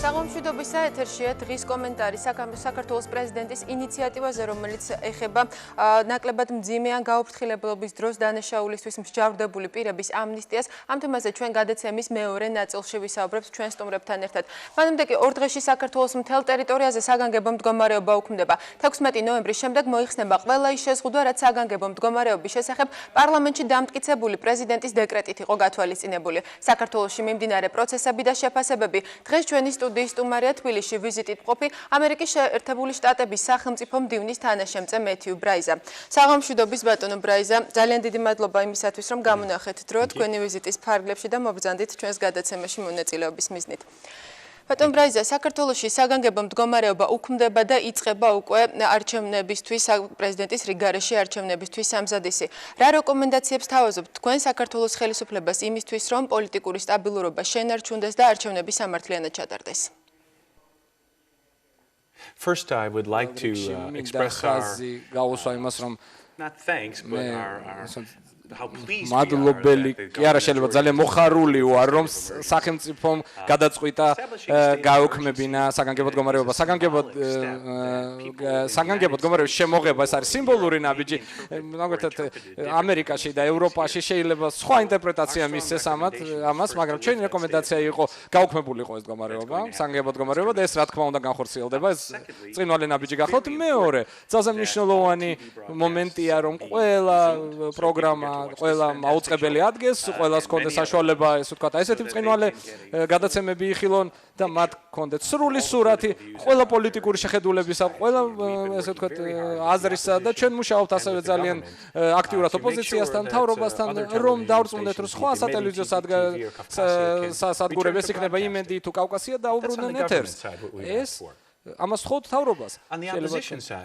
საღამოშვიდობისა ეთერშია დღის კომენტარი საქართველოს პრეზიდენტის ინიციატივაზე, რომელიც ეხება ნაკლებად მძიმე ან გაუფრთხილებლობის დროს დანაშაულისთვის მსჯავრდებული პირების ამნისტიას. ამ თემაზე ჩვენ გადაცემის მეორე ნაწილში ვისაუბრებთ ჩვენ სტუმრებთან ერთად. მანამდე კი ორ დღეში საქართველოს მთელ ტერიტორიაზე საგანგებო მდგომარეობა უქმდება. 16 ნოემბრის შემდეგ მოიხსნება ყველა ის შეზღუდვა, რაც საგანგებო მდგომარეობის შესახებ პარლამენტში დამტკიცებული პრეზიდენტის დეკრეტით იყო გათვალისწინებული. საქართველოში მიმდინარე პროცესები და შეფასებები დღეს ჩვენი სტუდიის სტუმარია თბილისში ვიზიტით მყოფი ამერიკის შეერთებული შტატების სახელმწიფო მდივნის თანაშემწე მეთიუ ბრაიზა. საღამოშვიდობის ბატონო ბრაიზა, ძალიან დიდი მადლობა იმისათვის, რომ გამონახეთ დრო თქვენი ვიზიტის ფარგლებში და მობრძანდით ჩვენს გადაცემაში მონაწილეობის მიზნით. ბატონ ბრაიზა, საქართველოში საგანგებო მდგომარეობა უქმდება და იწყება უკვე არჩევნებისთვის, პრეზიდენტის რიგარეში არჩევნებისთვის სამზადისი. რა რეკომენდაციებს თავაზობთ თქვენ საქართველოს ხელისუფლებას იმისთვის, რომ პოლიტიკური სტაბილურობა შენარჩუნდეს და არჩევნები სამართლიანად ჩატარდეს? First, I would like to express not thanks, but მადლობელი კი არა შეიძლება ძალიან მოხარული ვარ რომ სახელმწიფომ გადაწყვიტა გაუქმებინა საგანგებო მდგომარეობა. საგანგებო მდგომარეობის შემოღება ეს არის სიმბოლური ნაბიჯი. მაგალითად ამერიკაში და ევროპაში შეიძლება სხვა ინტერპრეტაცია მისცეს ამას, მაგრამ ჩვენი რეკომენდაცია იყო გაუქმებულიყო ეს მდგომარეობა, საგანგებო მდგომარეობა და ეს რა თქმა უნდა განხორციელდება. ეს წინვალე ნაბიჯი გახლავთ. მეორე ძალზე მნიშვნელოვანი მომენტია რომ ყველა პროგრამა ყველა მაუწყებელი ადგეს, ყველას ჰქონდეს საშუალება, ესე ვთქვათ, ესეთი ბრწყინვალე გადაცემები იხილონ და მათ ჰქონდეთ სრული სურათი ყველა პოლიტიკური შეხედულებისა, ყველა ესე ვთქვათ აზრისა და ჩვენ მუშაობთ ასევე ძალიან აქტიურად ოპოზიციასთან, მთავრობასთან, რომ დავრწმუნდეთ, რომ სხვა სატელევიზიო სადგურები იქნება იმედი თუ კავკასია დაუბრუნდნენ ეთერს. ეს ამას ხოთ თავრობას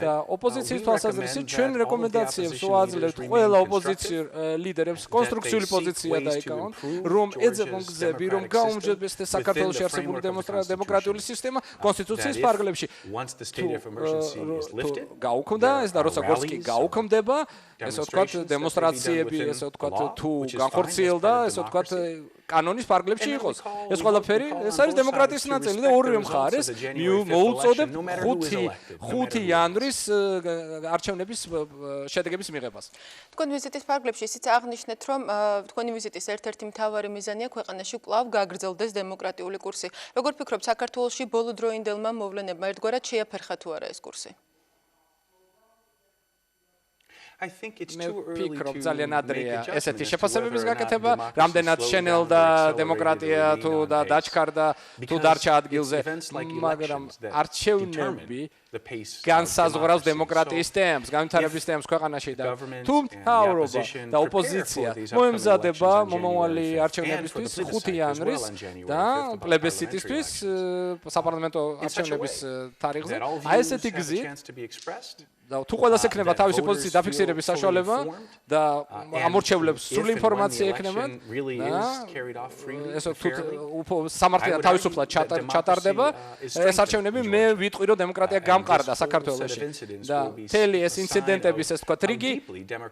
და ოპოზიციის თვალსაზრისით ჩვენ რეკომენდაციებს ვაძლევთ ყველა ოპოზიციურ ლიდერებს კონსტრუქციული პოზიცია დაიკავონ, რომ ეძებონ გზები, რომ გაუმჯობესდეს საქართველოში არსებული დემოკრატიული სისტემა კონსტიტუციის ფარგლებში. გაუქმდა ეს და როცა გორს კი გაუქმდება, ესე ვთქვათ დემონსტრაციები, ესე ვთქვათ თუ განხორციელდა, ესე ვთქვათ კანონის ფარგლებში იყოს. ეს ყველაფერი ეს არის დემოკრატიის ნაწილი და ორივე მხარეს მოუწოდებ 5 იანვრის არჩევნების შედეგების მიღებას. თქვენ ვიზიტის ფარგლებში ისიც აღნიშნეთ, რომ თქვენი ვიზიტის ერთ-ერთი მთავარი მიზანია ქვეყანაში კვლავ გაგრძელდეს დემოკრატიული კურსი. როგორ ფიქრობთ, საქართველოში ბოლო დროინდელმა მოვლენებმა ერთგვარად შეაფერხა თუ არა ეს კურსი? მე ვფიქრობ ძალიან ადრეა ესეთი შეფასებების გაკეთება, რამდენად შენელდა დემოკრატია თუ და დაჩქარდა თუ დარჩა ადგილზე, მაგრამ არჩევნები განსაზღვრავს დემოკრატიის ტემპს, განვითარების ტემპს ქვეყანაში და თუ მთავრობა და ოპოზიცია მოემზადება მომავალი არჩევნებისთვის 5 იანვრის და პლებისციტისთვის საპარლამენტო არჩევნების თარიღზე, აი ესეთი გზით და თუ ყველას ექნება თავისი პოზიციის დაფიქსირების საშუალება და ამორჩევლებს სრული ინფორმაცია ექნება და ესე თუ სამართლიან თავისუფლად ჩატარდება ეს არჩევნები, მე ვიტყვი რომ დემოკრატია გამყარდა საქართველოში და მთელი ეს ინციდენტების ესე ვთქვათ რიგი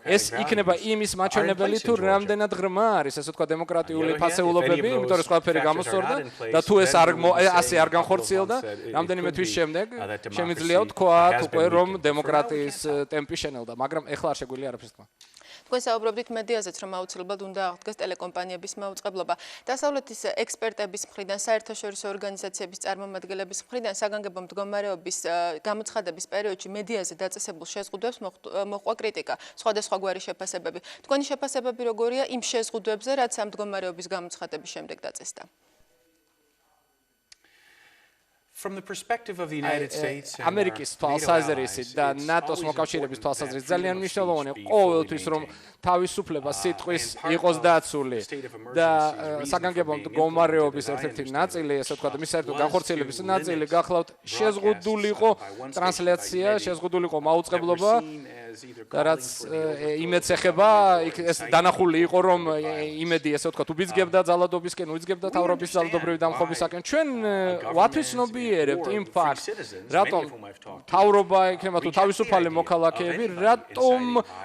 ეს იქნება იმის მაჩვენებელი თუ რამდენად ღრმა არის ესე ვთქვათ დემოკრატიული ფასეულობები, იმიტომ რომ ყველაფერი გამოსწორდა და თუ ეს ასე არ განხორციელდა, რამდენიმე თვის შემდეგ შემიძლია ვთქვათ უკვე რომ დემოკრატიის ტემპი შენელდა, მაგრამ ეხლა არ შეგვიძლია არაფერს თქვა. თქვენ საუბრობდით მედიაზეც, რომ აუცილებლად უნდა აღდგეს ტელეკომპანიების მაუწყებლობა. დასავლეთის ექსპერტების მხრიდან, საერთაშორისო ორგანიზაციების წარმომადგენლების მხრიდან საგანგებო მდგომარეობის გამოცხადების პერიოდში მედიაზე დაწესებულ შეზღუდვებს მოჰყვა კრიტიკა, სხვადასხვა გვარი შეფასებები. თქვენი შეფასებები როგორია იმ შეზღუდვებზე, რაც ამ მდგომარეობის გამოცხადების შემდეგ დაწესდა? From the perspective of the United States, ამერიკის თვალსაზრისით და ნატოს მოკავშირეების თვალსაზრისით ძალიან მნიშვნელოვანია ყოველთვის რომ თავისუფლება სიტყვის იყოს დაცული და საგანგებო მდგომარეობის ერთ-ერთი ნაწილი, ასე ვთქვათ, მის საერთო განხორციელების ნაწილი გახლავთ შეზღუდულიყო ტრანსლაცია, შეზღუდულიყო მაუწყებლობა და რაც იმედს ეხება, ეს დანახული იყო, რომ იმედი ესე ვთქვათ, უბიძგებდა ძალადობისკენ, უიძგებდა თავრობის ძალადობრივი დამხობისაკენ. ჩვენ ვათვისნობიერებთ იმ ფაქტს, რატომ თავრობა იქნება თუ თავისუფალი მოქალაქეები, რატომ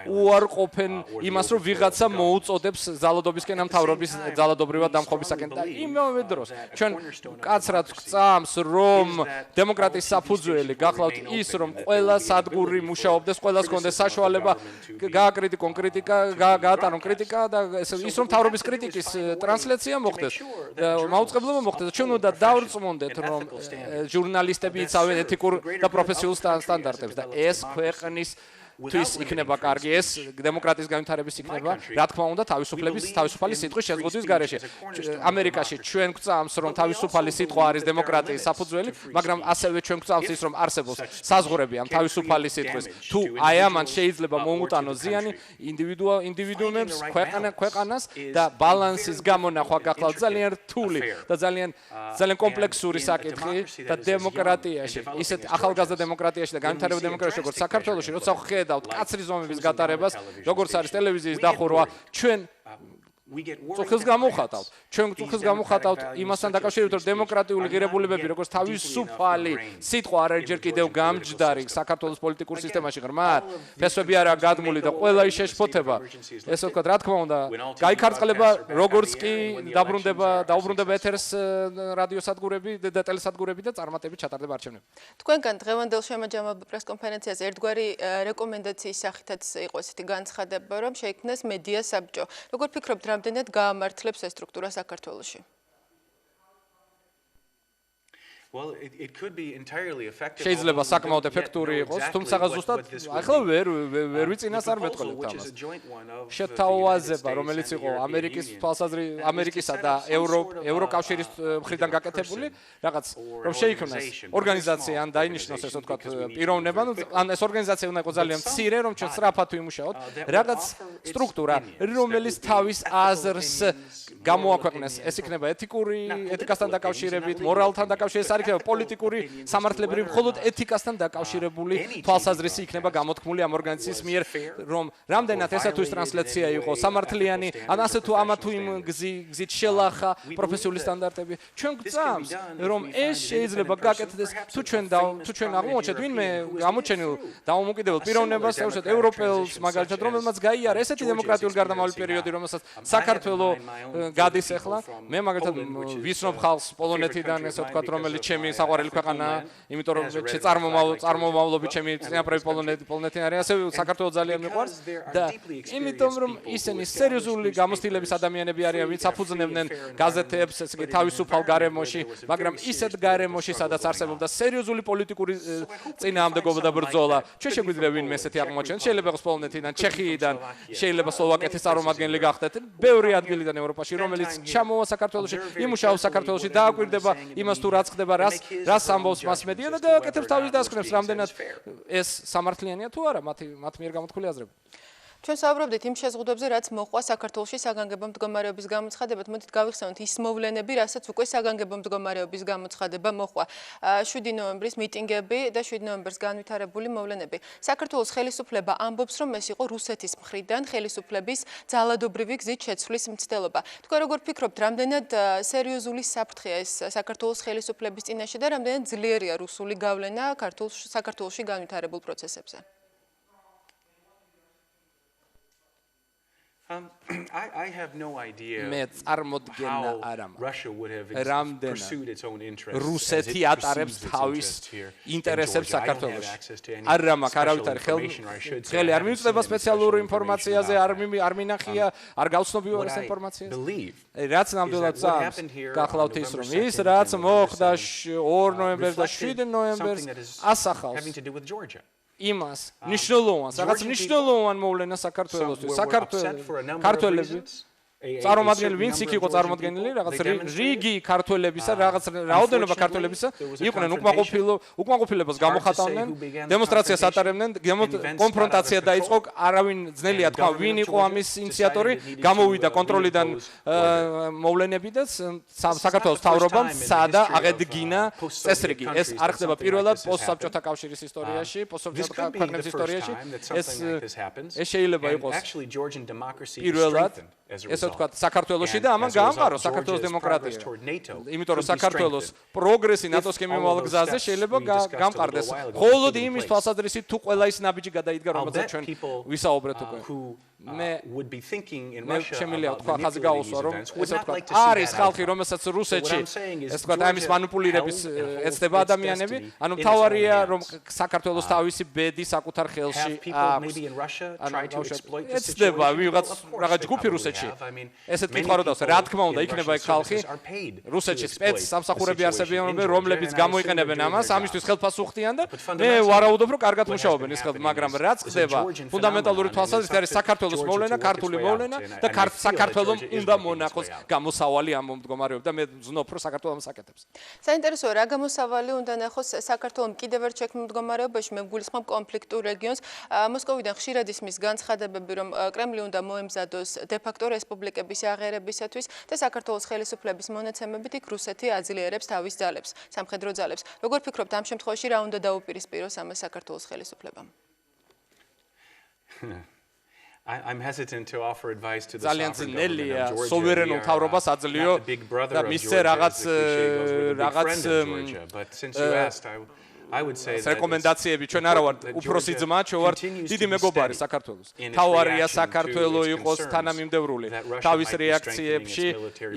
უარყოფენ იმას, რომ ვიღაცა მოუწოდებს ძალადობისკენ ამ თავრობის ძალადობრივად დამხობისაკენ და იმავე დროს ჩვენ კაცრად გვწამს, რომ დემოკრატიის საფუძველი გახლავთ ის, რომ ყველა სადგური მუშაობდეს, ყველას ჰქონდეს საშუალება გააკრიტიკონ კრიტიკა, გაატარონ კრიტიკა და ის რომ თავრობის კრიტიკის ტრანსლაცია მოხდეს, მაუწყებლობა მოხდეს. ჩვენ უნდა დავრწმუნდეთ, რომ ჟურნალისტები იცავენ ეთიკურ და პროფესიულ სტანდარტებს და ეს ქვეყნის თვის იქნება კარგი, ეს დემოკრატიის განვითარების იქნება, რა თქმა უნდა, თავისუფალი სიტყვის შეზღუდვის გარეშე. ამერიკაში ჩვენ გვწამს, რომ თავისუფალი სიტყვა არის დემოკრატიის საფუძველი, მაგრამ ასევე ჩვენ გვწამს ის, რომ არსებობს საზღვრები ამ თავისუფალი სიტყვის. თუ აი ამან შეიძლება მოუტანო ზიანი ინდივიდუუმებს, ქვეყანას და ბალანსის გამონახვა გახლავთ ძალიან რთული და ძალიან კომპლექსური საკითხი და დემოკრატიაში, ისეთ ახალგაზრდა დემოკრატიაში და განვითარებულ დემოკრატიაში, როგორც საქართველოში, როცა ხედავთ კაცრი ზომების გატარებას, როგორც არის ტელევიზიის დახურვა, ჩვენ წუხილს გამოვხატავთ. ჩვენ წუხილს გამოვხატავთ იმასთან დაკავშირებით, რომ დემოკრატიული ღირებულებები, როგორც თავისუფალი სიტყვა არ არის ჯერ კიდევ გამჯდარი საქართველოს პოლიტიკურ სისტემაში ღრმად, ფესვები არაა გადმული და ყველა ის შეშფოთება. ესე ვთქვათ, რა თქმა უნდა, გაიქარწყლება, როგორც კი დაუბრუნდება ეთერს რადიოსადგურები და ტელესადგურები და წარმატებით ჩატარდება არჩევნები. თქვენგან დღევანდელ შემაჯამებულ პრესკონფერენციაზე ერთგვარი რეკომენდაციის სახითაც იყო ესეთი განცხადება, რომ შეიქმნას მედია საბჭო. როგორ ფიქრობთ, რამდენად გაამართლებს ეს სტრუქტურა საქართველოში? შეიძლება საკმაოდ ეფექტური იყოს, თუმცა ზუსტად ახლა ვერ ვიცინას არ მეტყოლებთ ამას. შეთავაზება, რომელიც იყო ამერიკისა და ევროკავშირის მხრიდან გაკეთებული, რაღაც რომ შეიქმნას ორგანიზაცია ან დაინიშნოს ესე ვთქვათ პიროვნება, ან ეს ორგანიზაცია უნდა იყოს ძალიან მცირე, რომ ჩვენ სწრაფად ვიმუშაოთ, რაღაც სტრუქტურა, რომელიც თავის აზრს გამოაქვეყნეს. ეს იქნება ეთიკასთან დაკავშირებით, მორალთან დაკავშირებით, პოლიტიკური სამართლებრივი მხოლოდ ეთიკასთან დაკავშირებული თვალსაზრისი იქნება გამოთქმული ამ ორგანიზაციის მიერ, რომ რამდენად ესა თუ ის ტრანსლაცია იყო სამართლიანი, ან ასე თუ ამა თუ იმ გზით შელახა პროფესიული სტანდარტები. ჩვენ გვწამს, რომ ეს შეიძლება გაკეთდეს, თუ ჩვენ აღმოჩნდეთ ვინმე გამოჩენილ დაუმოკიდებელ პიროვნებას, თორსად ევროპელს მაგალითად, რომელმაც გაიარა ესეთი დემოკრატიული გარდამავალი პერიოდი, რომელსაც საქართველოს გადის ახლა. მე მაგალითად ვიცნობ ხალხს პოლონეთიდან, ესე ვთქვათ, რომელიც ჩემი საყვარელი ქვეყანაა, იმიტომ რომ წარმომავლობით ჩემი წინაპრები პოლონეთიდან არის, ასევე საქართველოს ძალიან მიყვარს და იმიტომ რომ ისინი სერიოზული გამოცდილების ადამიანები არიან, ვინც აფუძნებდნენ გაზეთებს, ესე იგი თავისუფალ გარემოში, მაგრამ ისეთ გარემოში, სადაც არსებობდა სერიოზული პოლიტიკური წინააღმდეგობა და ბრძოლა. ჩვენ შეგვიძლია ვინმე ესეთი აღმოჩენს, შეიძლება იყოს პოლონეთიდან, ჩეხიიდან, შეიძლება სლოვაკეთის წარმომადგენელი გახდეთ, ბევრი ადგილიდან ევროპაში, რომელიც ჩამოვა საქართველოში, იმუშაობს საქართველოში, დააკვირდება იმას თუ რაც ხდება, რას ამბობს მასმედია და გააკეთებს თავის დასკვნებს, რამდენად ეს სამართლიანია თუ არა, მათ მიერ გამოთქმული აზრები. ჩვენ საუბრობდით იმ შეზღუდვებზე, რაც მოყვა საქართველოში საგანგებო მდგომარეობის გამოცხადებად. მოდით გავიხსენოთ ის მოვლენები, რასაც უკვე საგანგებო მდგომარეობის გამოცხადება მოყვა. 7 ნოემბრის მიტინგები და 7 ნოემბერს განვითარებული მოვლენები. საქართველოს ხელისუფლება ამბობს, რომ ეს იყო რუსეთის მხრიდან ხელისუფლების ძალადობრივი გზით შეცვლის მცდელობა. თქვენ როგორ ფიქრობთ, რამდენად სერიოზული საფრთხეა ეს საქართველოს ხელისუფლების წინაშე და რამდენად ძლიერია რუსული გავლენა საქართველოში განვითარებულ პროცესებზე? I have no idea მე წარმოდგენა არ how Russia would have რამდენად pursued its own interests. რუსეთი ატარებს თავის ინტერესებს საქართველოში. არა მაქვს არავითარი ხელი არ მიუწვდება სპეციალურ ინფორმაციაზე, არ მინახია, არ გავცნობიო ეს ინფორმაციას. რაც ნამდვილად წამს, გახლავთ ის, რომ ის რაც მოხდა 2 ნოემბერს და 7 ნოემბერს ასახავს იმას მნიშვნელოვანს, რაღაც მნიშვნელოვან მოვლენას საქართველოსთვის. ქართველები წარმომადგენელი ვინც იქ იყო წარმომადგენელი რაღაც რიგი ქართველებისა რაღაც რაოდენობა ქართველებისა იყვნენ უკმაყოფილებას გამოხატავდნენ დემონსტრაციას ატარებდნენ კონფრონტაცია დაიწყო არავინ ძნელია თქვა ვინ იყო ამის ინიციატორი გამოვიდა კონტროლიდან მოვლენები და საქართველოს მთავრობამ სადა აღედგინა წესრიგი ეს არ ხდება პირველად პოსტსაბჭოთა კავშირის ისტორიაში პოსტსაბჭოთა ქვეყნების ისტორიაში ეს შეიძლება იყოს პირველად ესე ვთქვათ საქართველოში და ამან გაამყაროს საქართველოს დემოკრატია იმიტომ რომ საქართველოს პროგრესი ნატოსკენ მიმავალ გზაზე შეიძლება გამყარდეს მხოლოდ იმის თვალსაზრისით თუ ყველა ის ნაბიჯი გადაიდგა რომელზეც ჩვენ ვისაუბრეთ უკვე მე შემიძლია თქვა ხაზი გაუსვა რომ ესე ვთქვათ არის ხალხი რომელსაც რუსეთში ესე ვთქვათ ამის მანიპულირების ეცდება ადამიანები ანუ მთავარია რომ საქართველოს თავისი ბედი საკუთარ ხელში აქვს ეცდება ვიღაც რაღაც ჯგუფი რუსეთში ესეთ კითხვა რო დავსვე რა თქმა უნდა იქნება ეგ ხალხი რუსეთში სპეც სამსახურები არსებობენ რომლებიც გამოიყენებენ ამას ამისთვის ხელფასს უხდიან და მე ვარაუდობ რომ კარგად მუშაობენ ეს ხალხი მაგრამ რაც ხდება ფუნდამენტალური თვალსაზრისით არის საქართველოს მოვლენა ქართული მოვლენა და საქართველოს უნდა მონახოს გამოსავალი ამ მდგომარეობ და მე ვზნობ რომ საქართველოს საკეთებს საინტერესოა რა გამოსავალი უნდა ნახოს საქართველოს კიდევ ერთ შექმნილ მდგომარეობაში მე ვგულისხმობ კონფლიქტურ რეგიონს მოსკოვიდან ხშირად ისმის განცხადებები რომ კრემლი უნდა მოემზადოს დე-ფაქტო რესპუბლიკების აღიარებისათვის და საქართველოს ხელისუფლების მონაცემებით იქ რუსეთი აძლიერებს თავის ძალებს სამხედრო ძალებს როგორ ფიქრობთ ამ შემთხვევაში რა უნდა დაუპირისპიროს ამას საქართველოს ხელისუფლებამ I'm hesitant to offer advice to the ძალიან ძნელია სუვერენულ მთავრობას აძლიო და მისცე რაღაც რეკომენდაციები ჩვენ არა ვართ უფროსი ძმა ჩვენ ვართ დიდი მეგობარი საქართველოს თავარია საქართველო იყოს თანამიმდევრული თავის რეაქციებში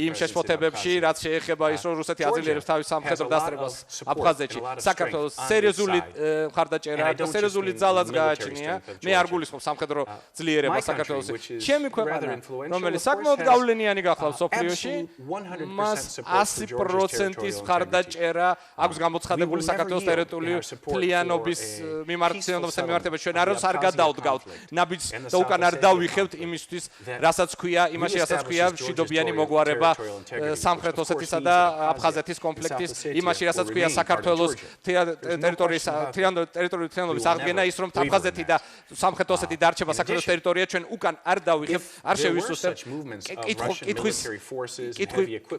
იმ შეშფოთებებში რაც შეეხება ის რომ რუსეთი აძლიერებს თავის სამხედრო დასწრებას აფხაზეთში საქართველოს სერიოზული მხარდაჭერა და სერიოზული ძალაც გააჩნია მე არ გულისხმობ სამხედრო ძლიერებას საქართველოსი ჩემი ქვეყანა რომელიც საკმაოდ გავლენიანი გახლავს სოფლიოში მას 100%-ის მხარდაჭერა აქვს გამოცხადებული საქართველოს ტერიტორიაზე ფლიანობის მიმართება ჩვენ არ გადავდგავთ ნაბიჯს და უკან არ დავიხევთ იმისთვის რასაც ქვია იმაში რასაც ქვია მშვიდობიანი მოგვარება სამხრეთ ოსეთისა და აფხაზეთის კონფლიქტის იმაში რასაც ქვია საქართველოს ტერიტორიის თეორიის აღდგენა ის რომ აფხაზეთი და სამხრეთ ოსეთი დარჩება საქართველოს ტერიტორია ჩვენ უკან არ დავიხევთ არ შევისუსტებთ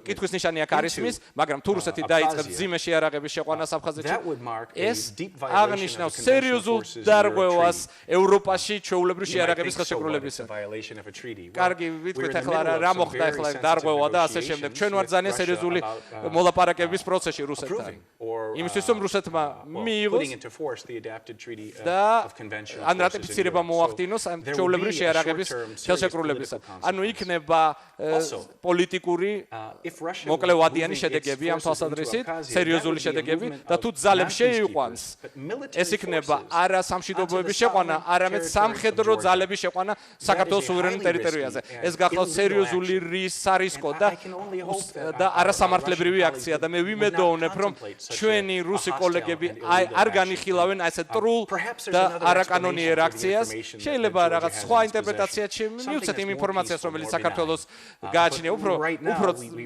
კითხვის ნიშანი აქ არის მის მაგრამ თუ რუსეთი დაიწყებს ძიმე შეარაღების შეყვანას აფხაზეთში ეს აღნიშნავს სერიოზულ დარღვევას ევროპაში ჩვეულებრივი შეარაღების ხელშეკრულებისა. კარგი, ვიტყვით ახლა რა მოხდა ახლა დარღვევა და ასე შემდეგ. ჩვენ ვარ ძალიან სერიოზული მოლაპარაკების პროცესში რუსეთთან. იმისთვის რომ რუსეთმა მიიღოს და ან რატიფიცირება მოახდინოს ჩვეულებრივი შეარაღების ხელშეკრულებისა. ანუ იქნება პოლიტიკური მოკლევადიანი შედეგები ამ თვალსაზრისით, სერიოზული შედეგები და თუ ძალებს შეიყვანს ეს იქნება არა სამშვიდობოების შეყვანა, არამედ სამხედრო ძალების შეყვანა საქართველოს სუვერენულ ტერიტორიაზე. ეს გახლავს სერიოზული სარისკო და არასამართლებრივი აქცია და მე ვიმედოვნებ, რომ ჩვენი რუსი კოლეგები არ განიხილავენ ასე ტრულ და არაკანონიერ აქციას. შეიძლება რაღაც სხვა ინტერპრეტაციაც მივცეთ იმ ინფორმაციას, რომელიც საქართველოს გააჩნია უფრო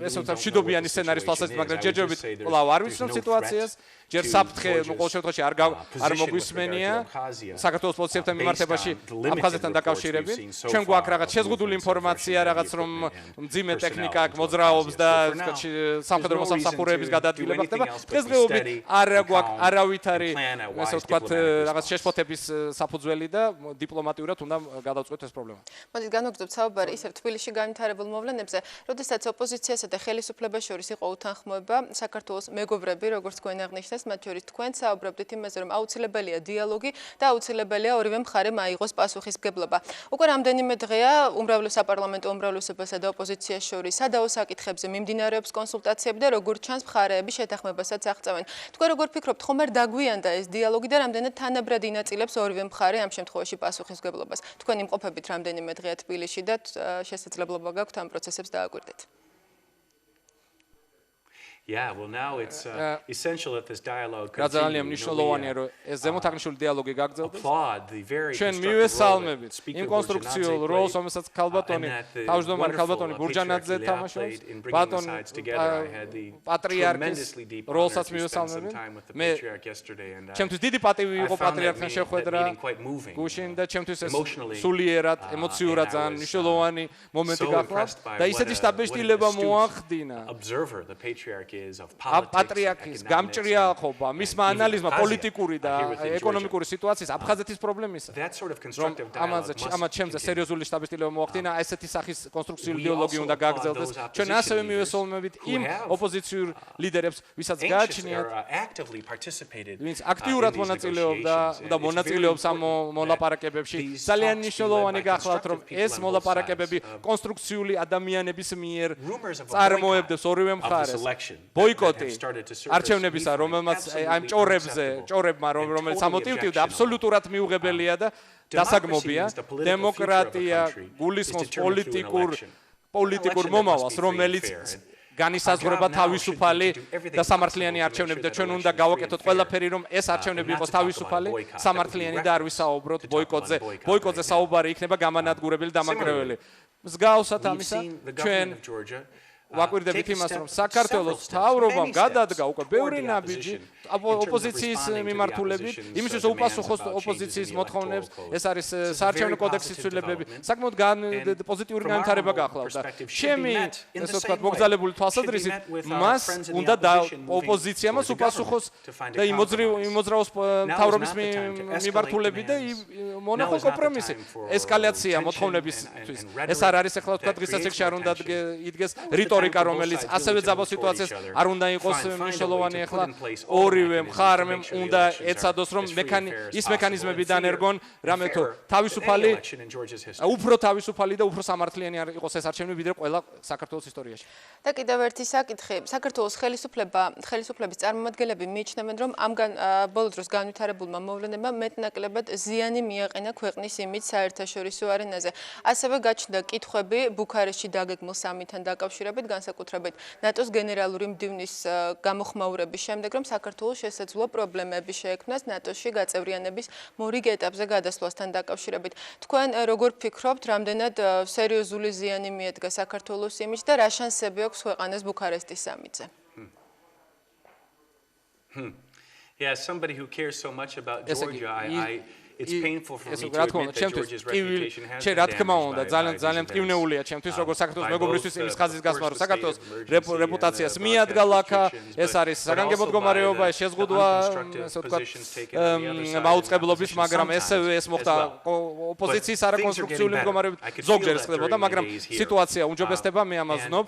ესე ვთქვათ, მშვიდობიანი სცენარის თვალსაზრისით, მაგრამ ჯერჯერობით კვლავ არ ვიცნობ სიტუაციას. ჯერ საფრთხე ყოველ შემთხვევაში არ მოგვისმენია საქართველოს პოლიციასთან მიმართებაში აფხაზეთთან დაკავშირებით. ჩვენ გვაქვს რაღაც შეზღუდული ინფორმაცია, რაღაც რომ მძიმე ტექნიკა აქ მოძრაობს და სამხედრო მოსამსახურეების გადაადგილება ხდება. დღესდღეობით არ გვაქვს არავითარი ესე ვთქვათ რაღაც შეშფოთების საფუძველი და დიპლომატიურად უნდა გადავწყვეტ ეს პრობლემა. მოდით განვაგრძობთ საუბარი ისევ თბილისში განვითარებულ მოვლენებზე, როდესაც ოპოზიციასა და ხელისუფლებას შორის იყო უთანხმოება საქართველოს მეგობრები, როგორც თქვენ აღნიშნეთ, მათ შორის თქვენ საუბრობდით იმაზე, რომ აუცილებელია დიალოგი და აუცილებელია ორივე მხარე მაიღოს პასუხისმგებლობა. უკვე რამდენიმე დღეა უმრავლეს საპარლამენტო უმრავლესობასა და ოპოზიციას შორის სადაო საკითხებზე მიმდინარეობს კონსულტაციები და როგორც ჩანს მხარეები შეთანხმებასაც აღწევენ. თქვენ როგორ ფიქრობთ, ხომ არ დაგვიანდა ეს დიალოგი და რამდენად თანაბრად ინაწილებს ორივე მხარე ამ შემთხვევაში პასუხისმგებლობას? თქვენ იმყოფებით რამდენიმე დღეა თბილისში და შესაძლებლობა გაქვთ ამ პროცესებს დააკვირდეთ. Yeah, well now it's essential that this dialogue ძალიან მნიშვნელოვანია რომ ეს ზემოთაღნიშნული დიალოგი გაგრძელდეს. ჩვენ ჩვენ მივესალმებით იმ კონსტრუქციულ როლს, რომელსაც ქალბატონი თავმჯდომარე ქალბატონი ბურჯანაძე თამაშობს, ბატონი პატრიარქის როლსაც მივესალმებით. მე ჩემთვის დიდი პატივი იყო პატრიარქთან შეხვედრა გუშინ და ჩემთვის ეს სულიერად, ემოციურად ძალიან მნიშვნელოვანი მომენტი გახლავთ და ისეთი სტაბილიზება მოახდინა. პატრიარქის გამჭრიახობა, მისმა ანალიზმა პოლიტიკური და ეკონომიკური სიტუაციის აფხაზეთის პრობლემისა. ამაზე ჩემზე სერიოზული სტაბილიზება მოახდინა, ესეთი სახის კონსტრუქციული დიალოგი უნდა გაგრძელდეს. ჩვენ ასევე მივესალმებით იმ ოპოზიციურ ლიდერებს, ვისაც გააჩნიათ, ვინც აქტიურად მონაწილეობდა და მონაწილეობს ამ მოლაპარაკებებში. ძალიან მნიშვნელოვანი გახლავთ, რომ ეს მოლაპარაკებები კონსტრუქციული ადამიანების მიერ წარმოებდეს ორივე მხარეს. ბოიკოტი არჩევნებისა, რომელმაც ამ ჭორებმა, რომელიც ამოტივტივდა, აბსოლუტურად მიუღებელია და დასაგმობია. დემოკრატია გულისხმობს პოლიტიკურ მომავალს, რომელიც განისაზღვრება თავისუფალი და სამართლიანი არჩევნები და ჩვენ უნდა გავაკეთოთ ყველაფერი, რომ ეს არჩევნები იყოს თავისუფალი, სამართლიანი და არ ვისაუბროთ ბოიკოტზე. ბოიკოტზე საუბარი იქნება გამანადგურებელი და დამანგრეველი. მსგავსად ამისა, ჩვენ ვაკვირდებით იმას, რომ საქართველოს მთავრობამ გადადგა უკვე ბევრი ნაბიჯი ოპოზიციის მიმართულებით, იმისთვის რომ უპასუხოს ოპოზიციის მოთხოვნებს, ეს არის საარჩევნო კოდექსის ცვლილებები, საკმაოდ პოზიტიური განვითარება გახლავთ და ჩემი, ესე ვთქვათ, მოგზაურებული თვალსაზრისით, მას უნდა ოპოზიცია მას უპასუხოს და იმოძრაოს მთავრობის მიმართულებით და მონახოს კომპრომისი, ესკალაცია მოთხოვნებისთვის. ეს არ არის ახლა ვთქვათ, დღესაც ეგ არ უნდა იდგეს რიტორიკა, რომელიც ასევე ძაბო სიტუაციას არ უნდა იყოს მნიშვნელოვანი. ახლა ორივე მხარემ უნდა ეცადოს, რომ ის მექანიზმები დანერგონ, რამე თუ თავისუფალი, უფრო თავისუფალი და უფრო სამართლიანი იყოს ეს არჩევნები ვიდრე ყველა საქართველოს ისტორიაში. და კიდევ ერთი საკითხი, საქართველოს ხელისუფლების წარმომადგენლები მიიჩნევენ, რომ ამ ბოლო დროს განვითარებულმა მოვლენებმა მეტნაკლებად ზიანი მიაყენა ქვეყნის იმიჯს საერთაშორისო არენაზე. ასევე გაჩნდა კითხვები ბუქარესტში დაგეგმილ სამიტთან დაკავშირებით, განსაკუთრებით ნატოს გენერალური მდივნის გამოხმაურების შემდეგ, რომ საქართველოს შესაძლო პრობლემები შეექმნას ნატოში გაწევრიანების მორიგ ეტაპზე გადასვლასთან დაკავშირებით. თქვენ როგორ ფიქრობთ, რამდენად სერიოზული ზიანი მიედგა საქართველოს იმიჯს და რა შანსები აქვს ქვეყანას ბუქარესტის სამიტზე? Yeah, somebody who cares so much about Georgia, it's painful for me to admit that Georgia's reputation has been damaged by ძალიან მტკივნეულია ჩემთვის, როგორც საქართველოს მეგობრისთვის იმის ხაზის გასმა, რომ საქართველოს რეპუტაციას მიადგა ლაქა, ეს არის საგანგებო მდგომარეობა, შეზღუდვა, ასე ვთქვათ, მაუწყებლობის, მაგრამ ესევე ეს მოხდა ოპოზიციის არაკონსტრუქციული მდგომარეობით, ზოგჯერ ეს ხდებოდა, მაგრამ სიტუაცია უმჯობესდება, მე ამას ვზნობ,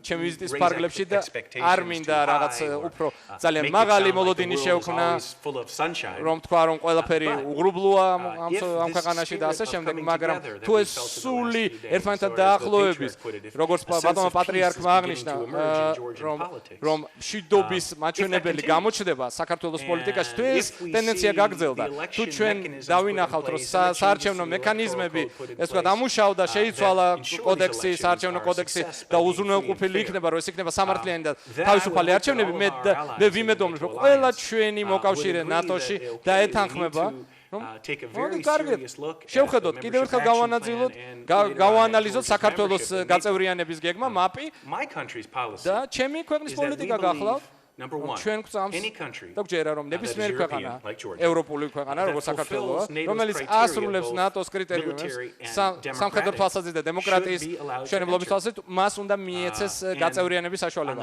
ჩემი ვიზიტის ფარგლებში და არ მინდა რაღაც უფრო ძალიან მაღალი მოლოდინი შევქმნა, რომ თქვა, რომ ყველაფერი უღრუბლოა ამ ქვეყანაში და ასე შემდეგ, მაგრამ თუ ეს სული ერთმანეთთან დაახლოების, როგორც ბატონმა პატრიარქმა აღნიშნა, რომ მშვიდობის მაჩვენებელი გამოჩნდება საქართველოს პოლიტიკაში, თუ ეს ტენდენცია გაგრძელდა, თუ ჩვენ დავინახავთ, რომ საარჩევნო მექანიზმები, ეს ვთქვათ, ამუშავდა, შეიცვალა კოდექსი, საარჩევნო კოდექსი და უზრუნველყოფილი იქნება, რომ ეს იქნება სამართლიანი და თავისუფალი არჩევნები, მე ვიმედოვნებ, რომ ყველა ჩვენი მოკავშირე ნატოში დაეთანხმება, შევხედოთ, კიდევ ერთხელ გავაანალიზოთ საქართველოს გაწევრიანების გეგმა, მაპი და ჩემი ქვეყნის პოლიტიკა გახლავთ. ჩვენ გვწამს და გვჯერა, რომ ნებისმიერი ქვეყანა, ევროპული ქვეყანა, როგორც საქართველოა, რომელიც ასრულებს ნატოს კრიტერიუმებს, სამხედრო თვალსაზრისით და დემოკრატიის მშენებლობის თვალსაზრისით, მას უნდა მიეცეს გაწევრიანების საშუალება.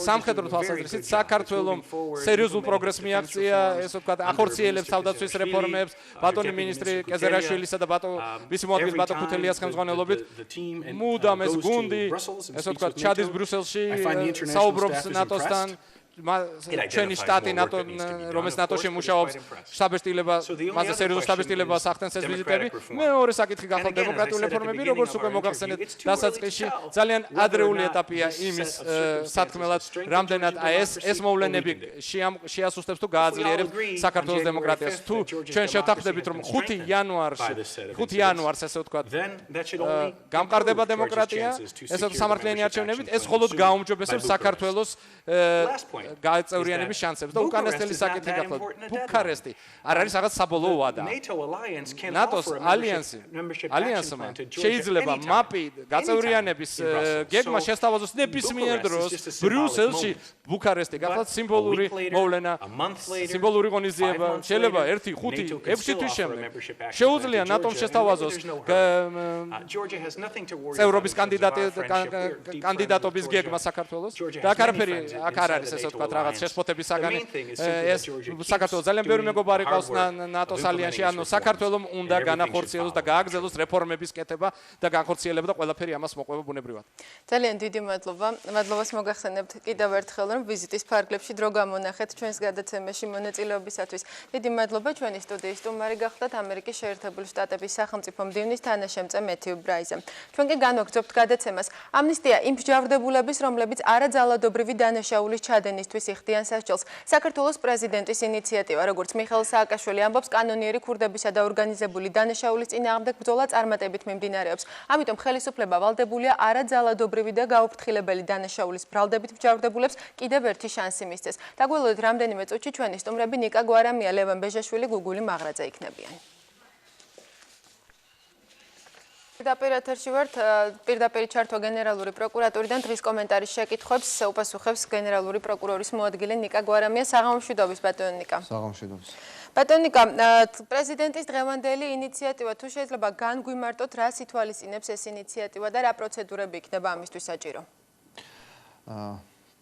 სამხედრო თვალსაზრისით საქართველოს სერიოზულ პროგრესს მიაღწია, ესე ვთქვათ, ახორციელებს თავდაცვის რეფორმებს, ბატონი მინისტრი კეზერაშვილისა და მისი მოადგილის ბატონ ქუთელიას ხელმძღვანელობით, მუდამ ეს გუნდი, ესე ვთქვათ, ჩადის ბრიუსელში, საუბრობს ნატოსთან. ჩვენი შტატი რომელიც ნატოში მუშაობს საბეჭდილება მასზე სერიოზულ საბეჭდილებას ახდენს ეს ვიზიტები მეორე საკითხი გახლავთ დემოკრატიული რეფორმები როგორც უკვე მოგახსენეთ დასაწყისში ძალიან ადრეული ეტაპია იმის სათქმელად რამდენად ეს მოვლენები შეასუსტებს თუ გააძლიერებს საქართველოს დემოკრატიას თუ ჩვენ შევთანხმდებით რომ 5 იანვარს ესე ვთქვათ გამყარდება დემოკრატია ესე სამართლიანი არჩევნებით ეს მხოლოდ გაუმჯობესებს საქართველოს გაწევრიანების შანსებს და უკანასკნელი საკითხი გახლავთ ბუქარესტი არ არის რაღაც საბოლოო ვადა ნატოს ალიანსმა შეიძლება მაპი გაწევრიანების გეგმა შესთავაზოს ნებისმიერ დროს ბრიუსელში ბუქარესტი გახლავთ სიმბოლური მოვლენა სიმბოლური ღონისძიება შეიძლება 1 5 6 თვის შემდეგ შეუძლია ნატომ შესთავაზოს წევრობის კანდიდატობის გეგმა საქართველოს და აქ არ არის ესე ვთქვათ რაღაც შეშფოთების საგანი ეს საქართველოს ძალიან ბევრი მეგობარი ყავს ნატოს ალიანსში ანუ საქართველოს უნდა განახორციელოს და გააგრძელოს რეფორმების კეთება და განხორციელება და ყველაფერი ამას მოყვება ბუნებრივად ძალიან დიდი მადლობა მადლობას მოგახსენებთ კიდევ ერთხელ რომ ვიზიტის ფარგლებში დრო გამონახეთ ჩვენს გადაცემაში მონაწილეობისათვის დიდი მადლობა ჩვენი სტუდიის სტუმარი გახდათ ამერიკის შეერთებული შტატების სახელმწიფო მდივნის თანაშემწე მეთიუ ბრაიზა ჩვენ კი განვაგრძობთ გადაცემას ამნისტია იმ მსჯავრდებულების რომლებიც არაძალადობრივი დანაშაულის ჩადენისთვის იხდიან სასჯელს საქართველოს პრეზიდენტის ინიციატივა როგორც მიხეილ სააკაშვილი ამბობს კანონიერი ქურდებისა და ორგანიზებული დანაშაულის წინააღმდეგ ბრძოლა წარმატებით მიმდინარეობს ამიტომ ხელისუფლება ვალდებულია არაძალადობრივი და გაუფრთხილებელი დანაშაულის ბრალდებით მსჯავრდებულებს კიდევ ერთი შანსი მისცეს დაგველოდეთ რამდენიმე წუთში ჩვენი სტუმრები ნიკა გვარამია ლევან ბეჟაშვილი გუგული მაღრაძე იქნებიან პირდაპირ ეთერში ვართ პირდაპირ ჩართვა გენერალური პროკურატურიდან დღის კომენტარის შეკითხვებს უპასუხებს გენერალური პროკურორის მოადგილე ნიკა გვარამია საღამომშვიდობის ბატონო ნიკა საღამომშვიდობის ბატონო ნიკა პრეზიდენტის დღევანდელი ინიციატივა თუ შეიძლება განგვიმარტოთ რას ითვალისწინებს ეს ინიციატივა და რა პროცედურები იქნება ამისთვის საჭირო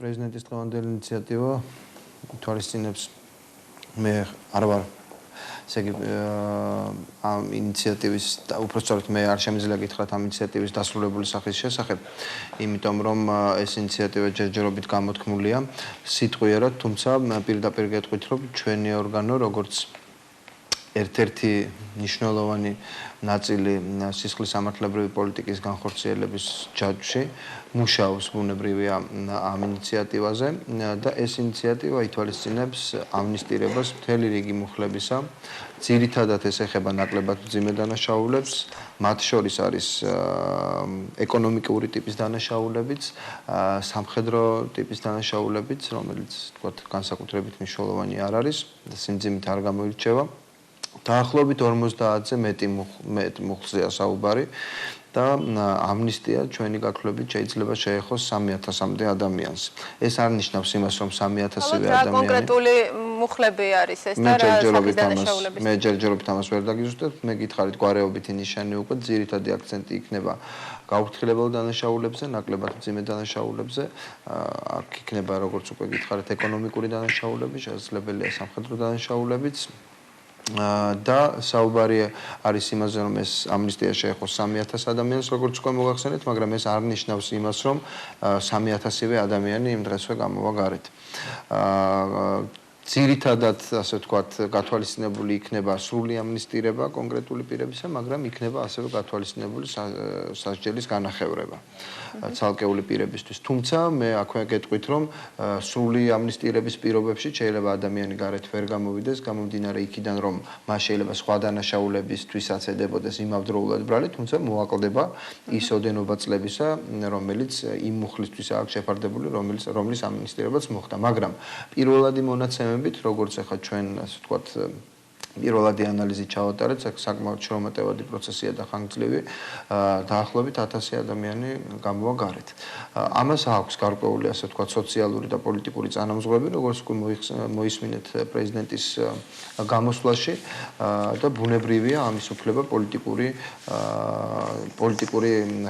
პრეზიდენტის დღევანდელი ინიციატივა ითვალისწინებს მე არ ვარ ესე იგი ამ ინიციატივის უпростоრად მე არ შემიძლია გითხრათ ამ ინიციატივის დასრულებული სახის შესახებ, იმიტომ რომ ეს ინიციატივა ჯერჯერობით გამოთქმულია სიტყვიერად, თუმცა პირდაპირ გეტყვით რომ ჩვენი ორგანო როგორც ერთ-ერთი მნიშვნელოვანი ნაწილი სისხლის სამართლებრივი პოლიტიკის განხორციელების ჯაჭვში მუშაობს ბუნებრივია ამ ინიციატივაზე და ეს ინიციატივა ითვალისწინებს ამნისტირებას მთელი რიგი მუხლებისა ძირითადად ეს ეხება ნაკლებად მძიმე დანაშაულებს მათ შორის არის ეკონომიკური ტიპის დანაშაულებიც სამხედრო ტიპის დანაშაულებიც რომელიც თქვათ განსაკუთრებით მნიშვნელოვანი არ არის და სიმძიმით არ გამოირჩევა დაახლოებით 50-ზე მეტი მუხლზეა საუბარი და ამნისტია ჩვენი გაქრობით შეიძლება შეეხოს 3000-მდე ადამიანს. ეს არ ნიშნავს იმას, რომ 3000-ზე ადამიანი კონკრეტული მუხლები არის ეს და რა დანაშაულები. მე ჯერჯერობით ამას ვერ დაგიზუსტებთ, მე გითხარით გვარეობითი ნიშანი უკვე ძირითადი აქცენტი იქნება გაუფრთხილებელ დანაშაულებზე, ნაკლებად მძიმე დანაშაულებზე, აქ იქნება როგორც უკვე გითხარით ეკონომიკური დანაშაულები, შესაძლებელია სამხედრო დანაშაულებიც. და საუბარი არის იმაზე რომ ეს ამნისტია შეეხოს 3000 ადამიანს როგორც უკვე მოგახსენეთ, მაგრამ ეს არ ნიშნავს იმას რომ 3000-ვე ადამიანი იმ დღესვე გამოვა გარეთ. ძირითადად ასე ვთქვათ გათვალისწინებული იქნება სრული ამნისტირება კონკრეტული პირებისა, მაგრამ იქნება ასევე გათვალისწინებული სასჯელის განახევრება ცალკეული პირებისთვის. თუმცა მე აქვე გეტყვით რომ სრული ამნისტირების პირობებში შეიძლება ადამიანი გარეთ ვერ გამოვიდეს, გამომდინარე იქიდან რომ მას შეიძლება სხვა დანაშაულებისთვისაც ედებოდეს იმავდროულად ბრალი, თუმცა მოაკლდება ის ოდენობა წლებისა, რომელიც იმ მუხლისთვის აქვს შეფარდებული, რომლის ამნისტირებაც მოხდა, მაგრამ პირველადი მონაცემებით როგორც ახლა ჩვენ ასე ვთქვათ პირველადი ანალიზი ჩავატარეთ, საკმაოდ შრომატევადი პროცესია და ხანგრძლივი, დაახლოებით 1000 ადამიანი გამოვა გარეთ. ამას აქვს გარკვეული ასე ვთქვათ სოციალური და პოლიტიკური წანამძღვრები, როგორც უკვე მოისმინეთ პრეზიდენტის გამოსვლაში და ბუნებრივია ამის უფლება პოლიტიკური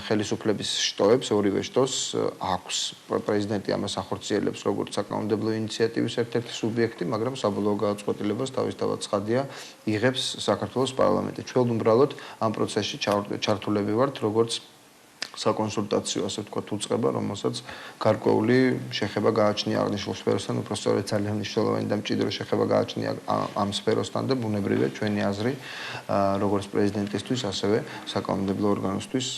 ხელისუფლების შტოებს, ორივე შტოს აქვს. პრეზიდენტი ამას ახორციელებს როგორც საკანონმდებლო ინიციატივის ერთ-ერთი სუბიექტი, მაგრამ საბოლოო გადაწყვეტილებას თავისთავად ცხადია იღებს საქართველოს პარლამენტი. ჩვენ უბრალოდ ამ პროცესში ჩართულები ვართ როგორც საკონსულტაციო ასე ვთქვათ უწყება, რომელსაც გარკვეული შეხება გააჩნია აღნიშნულ სფეროსთან, უბრალოდ ძალიან მნიშვნელოვანი და მჭიდრო შეხება გააჩნია ამ სფეროსთან და ბუნებრივია ჩვენი აზრი როგორც პრეზიდენტისთვის, ასევე საკანონმდებლო ორგანოსთვის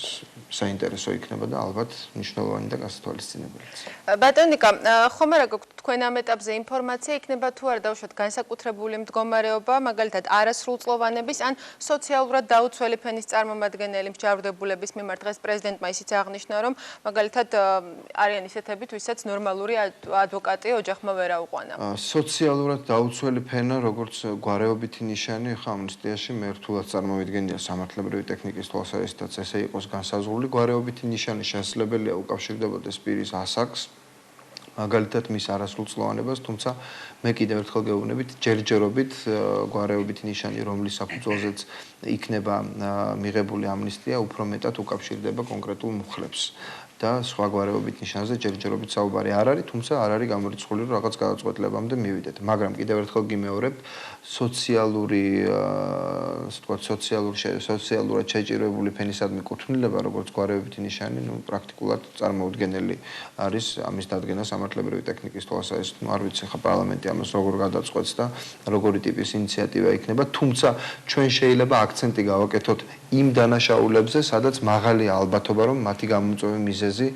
საინტერესო იქნება და ალბათ მნიშვნელოვანი და გასათვალისწინებელიც. ბატონო ნიკა, ხომ არა გაქვთ თქვენ ამ ეტაპზე ინფორმაცია იქნება თუ არა დაუშვათ განსაკუთრებული მდგომარეობა, მაგალითად არასრულწლოვანების ან სოციალურად დაუცველი ფენის წარმომადგენელი მსჯავრდებულების მიმართ დღეს პრეზიდენტმა ისიც აღნიშნა, რომ მაგალითად არიან ისეთები, ვისაც ნორმალური ადვოკატი ოჯახმა ვერ აუყვანა. სოციალურად დაუცველი ფენა, როგორც გვარეობითი ნიშანი, ხა ამნისტიაში მე რთულად წარმოვიდგენია სამართლებრივი ტექნიკის თვალსაზრისითაც ესე იყოს განსაზღვრული გვარეობითი ნიშანი შესაძლებელია უკავშირდებოდეს პირის ასაკს, მაგალითად მის არასრულწლოვანებას, თუმცა მე კიდევ ერთხელ გეუბნებით, ჯერჯერობით გვარეობითი ნიშანი, რომლის საფუძველზეც იქნება მიღებული ამნისტია, უფრო მეტად უკავშირდება კონკრეტულ მუხლებს. და სხვა გვარეობით ნიშანზე ჯერჯერობით საუბარი არ არის, თუმცა არ არის გამორიცხული, რომ რაღაც გადაწყვეტილებამდე მივიდეთ. მაგრამ კიდევ ერთხელ გიმეორებთ, სოციალურად შეჭირვებული ფენისადმი კუთვნილება, როგორც გვარეობითი ნიშანი, პრაქტიკულად წარმოუდგენელი არის ამის დადგენა სამართლებრივი ტექნიკის თვალსაზრისით. არ ვიცი ხა პარლამენტი ამას როგორ გადაწყვეტს და როგორი ტიპის ინიციატივა იქნება, თუმცა ჩვენ შეიძლება აქცენტი გავაკეთოთ იმ დანაშაულებზე, სადაც მაღალია ალბათობა, რომ მათი გამომწვევი მიზეზი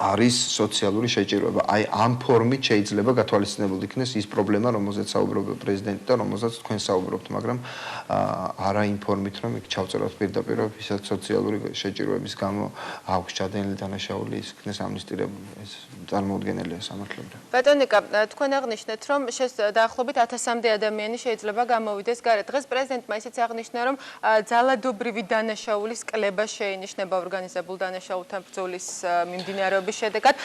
არის სოციალური შეჭირვება. აი ამ ფორმით შეიძლება გათვალისწინებულ იქნეს ის პრობლემა, რომელზეც საუბრობდა პრეზიდენტი და რომელზეც თქვენ საუბრობთ, მაგრამ არა იმ ფორმით, რომ იქ ჩავწეროთ პირდაპირ, ვისაც სოციალური შეჭირვების გამო აქვს ჩადენილი დანაშაული, ის იქნეს ამნისტირებული. ეს წარმოუდგენელია სამართლებრივად. ბატონო ნიკა, თქვენ აღნიშნეთ, რომ დაახლოებით 1000-მდე ადამიანი შეიძლება გამოვიდეს გარეთ. დღეს პრეზიდენტმა ისიც აღნიშნა, რომ ძალადობრივი დანაშაულის კლება შეინიშნება ორგანიზებულ დანაშაულთან ბრძოლის მიმდინარეობის შედეგად.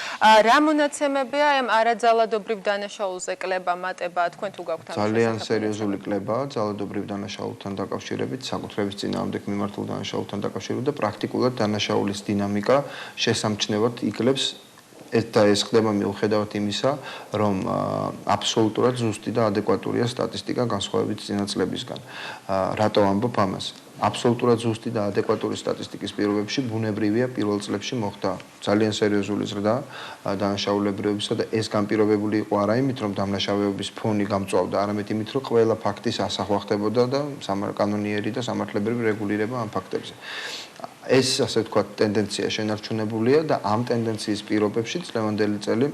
რა მონაცემებია ამ არაძალადობრივ დანაშაულზე კლება, მატება, თქვენ თუ გაქვთ ამ ძალიან სერიოზული კლებაა ძალადობრივ დანაშაულთან დაკავშირებით, საკუთრების წინააღმდეგ მიმართულ დანაშაულთან დაკავშირებით და პრაქტიკულად დანაშაულის დინამიკა შესამჩნევად იკლებს ეს ხდება მიუხედავად იმისა, რომ აბსოლუტურად ზუსტი და ადეკვატურია სტატისტიკა განსხვავებით წინა წლებისგან. რატო ამბობ ამას? აბსოლუტურად ზუსტი და ადეკვატური სტატისტიკის პირობებში ბუნებრივია პირველ წლებში მოხდა ძალიან სერიოზული ზრდა დანაშაულებრივებისა და ეს განპირობებული იყო არა იმით, რომ დამნაშავეობის ფონი გამწვავდა, არამედ იმით, რომ ყველა ფაქტის ასახვა ხდებოდა და კანონიერი და სამართლებრივი რეგულირება ამ ფაქტებზე. ეს ასე ვთქვათ ტენდენცია შენარჩუნებულია და ამ ტენდენციის პირობებში წლევანდელი წელი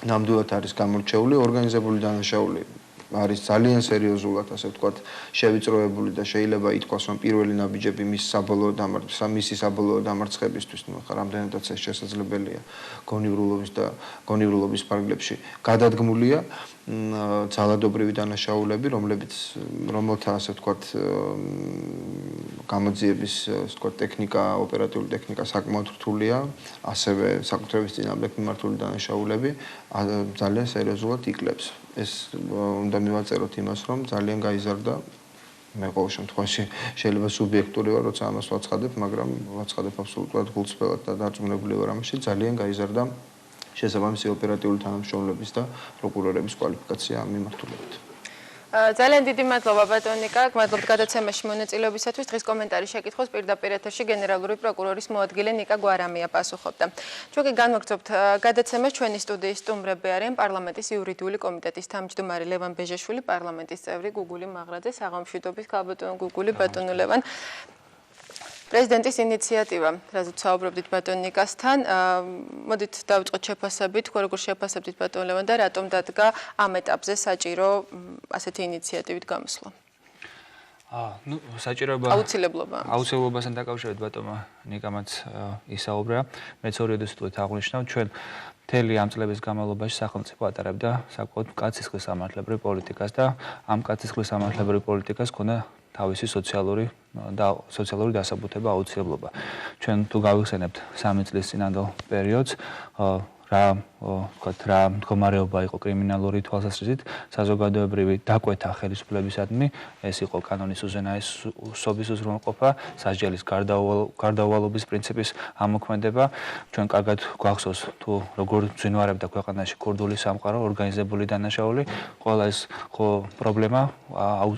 ნამდვილად არის გამორჩეული ორგანიზებული დანაშაული. არის ძალიან სერიოზულად ასე ვთქვათ შევიწროებული და შეიძლება ითქვას რომ პირველი ნაბიჯები მისი საბოლოო დამარცხებისთვის რამდენადაც ეს შესაძლებელია გონივრულობის ფარგლებში გადადგმულია ძალადობრივი დანაშაულები რომელთა ასე ვთქვათ გამოძიების ასე ვთქვათ ტექნიკა ოპერატიული ტექნიკა საკმაოდ რთულია ასევე საკუთრების წინააღმდეგ მიმართული დანაშაულები ძალიან სერიოზულად იკლებს ეს უნდა მივაწეროთ იმას, რომ ძალიან გაიზარდა მე ყოველ შემთხვევაში შეიძლება სუბიექტური ვარ, როცა ამას ვაცხადებ, მაგრამ ვაცხადებ აბსოლუტურად გულწრფელად და დარწმუნებული ვარ ამაში, ძალიან გაიზარდა შესაბამისი ოპერატიული თანამშრომლების და პროკურორების კვალიფიკაცია ამ მიმართულებით. ძალიან დიდი მადლობა ბატონო ნიკა, გმადლობთ გადაცემაში მონაწილეობისათვის. დღის კომენტარი შეკითხოს პირდაპირ ეთერში გენერალური პროკურორის მოადგილე ნიკა გვარამია პასუხობდა. ჩვენ კი განვაგრძობთ გადაცემას, ჩვენი სტუდიის სტუმრები არიან პარლამენტის იურიდიული კომიტეტის თავმჯდომარე ლევან ბეჟაშვილი, პარლამენტის წევრი გუგული მაღრაძე, საღამოშვიდობის ქალბატონო გუგული, ბატონო ლევან. პრეზიდენტის ინიციატივა, რაზეც საუბრობდით ბატონ ნიკასთან, მოდით დავიწყოთ შეფასებით, თქვენ როგორ შეფასებდით ბატონ ლევან და რატომ დადგა ამ ეტაპზე საჭირო ასეთი ინიციატივით გამოსვლა? საჭიროება აუცილებლობასთან დაკავშირებით ბატონმა ნიკამაც ისაუბრა. მეც ორი ოდესტვით აღვნიშნავ, ჩვენ მთელი ამ წლების განმავლობაში სახელმწიფო ატარებდა საკმაოდ კაცისხლის სამართლებრივ პოლიტიკას და ამ კაცისხლის სამართლებრივ პოლიტიკას ქონდა თავისი სოციალური დასაბუთება აუცილებლობა. ჩვენ თუ გავიხსენებთ 3 წლის წინანდელ პერიოდს, რა მდგომარეობა იყო კრიმინალური თვალსაზრისით, საზოგადოებრივი დაკვეთა ხელისუფლებისადმი, ეს იყო კანონის უზენაესობის უზრუნველყოფა, სასჯელის გარდაუვალობის პრინციპის ამოქმედება. ჩვენ კარგად გვახსოვს თუ როგორ ძვინვარებდა ქვეყანაში ქურდული სამყარო, ორგანიზებული დანაშაული, ყველა ეს პრობლემა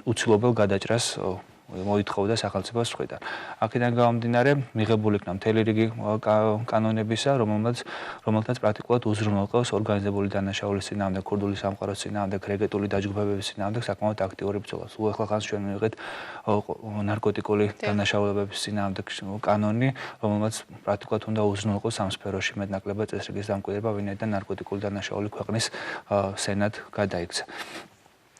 უცილობელ გადაჭრას მოითხოვდა სახელმწიფოს მხრიდან. აქედან გამომდინარე მიღებული იქნა მთელი რიგი კანონებისა, რომელთაც პრაქტიკულად უზრუნველყოფს ორგანიზებული დანაშაულის წინააღმდეგ, ქურდული სამყაროს წინააღმდეგ, რეგეტული დაჯგუფებების წინააღმდეგ საკმაოდ აქტიური ბრძოლას. უახლახანს ჩვენ მივიღეთ ნარკოტიკული დანაშაულებების წინააღმდეგ კანონი, რომელმაც პრაქტიკულად უნდა უზრუნველყოს ამ სფეროში მეტნაკლებად წესრიგის დამკვიდრება, ვინაიდან ნარკოტიკული დანაშაული ქვეყნის სენად გადაიქცა.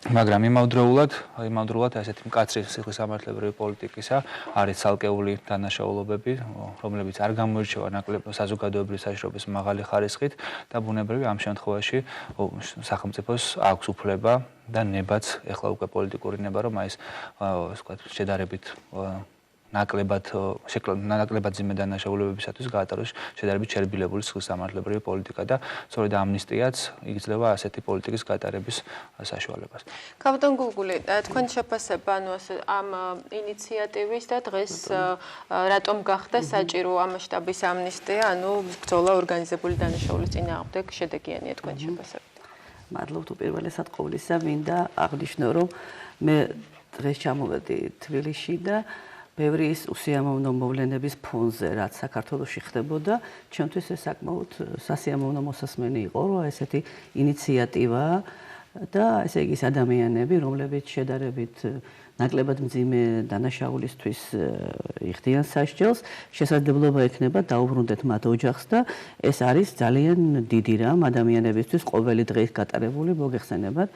მაგრამ იმავდროულად ასეთი მკაცრი სიხლისამართლებრივი პოლიტიკისა არის ცალკეული დანაშაულობები, რომლებიც არ გამოირჩევა საზოგადოებრივი საშიშროების მაღალი ხარისხით და ბუნებრივია ამ შემთხვევაში სახელმწიფოს აქვს უფლება და ნებაც ეხლა უკვე პოლიტიკური ნება, რომ აი ეს ვთქვათ შედარებით ნაკლებად ძიმე დანაშაულებებისათვის გაატაროს შედარებით შერბილებული სიხლისამართლებრივი პოლიტიკა და სწორედ ამნისტიაც იგრძნობა ასეთი პოლიტიკის გატარების საშუალებას. კაპიტან გუგული, თქვენ შეფასება ამ ინიციატივის და დღეს რატომ გახდა საჭირო ამ მასშტაბის ამნისტია, ბრძოლა ორგანიზებული დანაშაულის წინააღმდეგ შედეგიანია თქვენ შეფასებით? მადლობთ უპირველესად ყოვლისა, მინდა აღნიშნო, რომ მე დღეს ჩამოვედი თბილისში და ბევრი ის უსიამოვნო მოვლენების ფონზე, რაც საქართველოში ხდებოდა, ჩვენთვის ეს საკმაოდ სასიამოვნო მოსასმენი იყო, რომ ესეთი ინიციატივა და ესე იგი ადამიანები, რომლებიც შედარებით ნაკლებად მძიმე დანაშაულისთვის იხდიან სასჯელს, შესაძლებლობა ექნება დაუბრუნდეთ მათ ოჯახს და ეს არის ძალიან დიდი რამ ადამიანებისთვის ყოველი დღე გატარებული მოგეხსენებათ.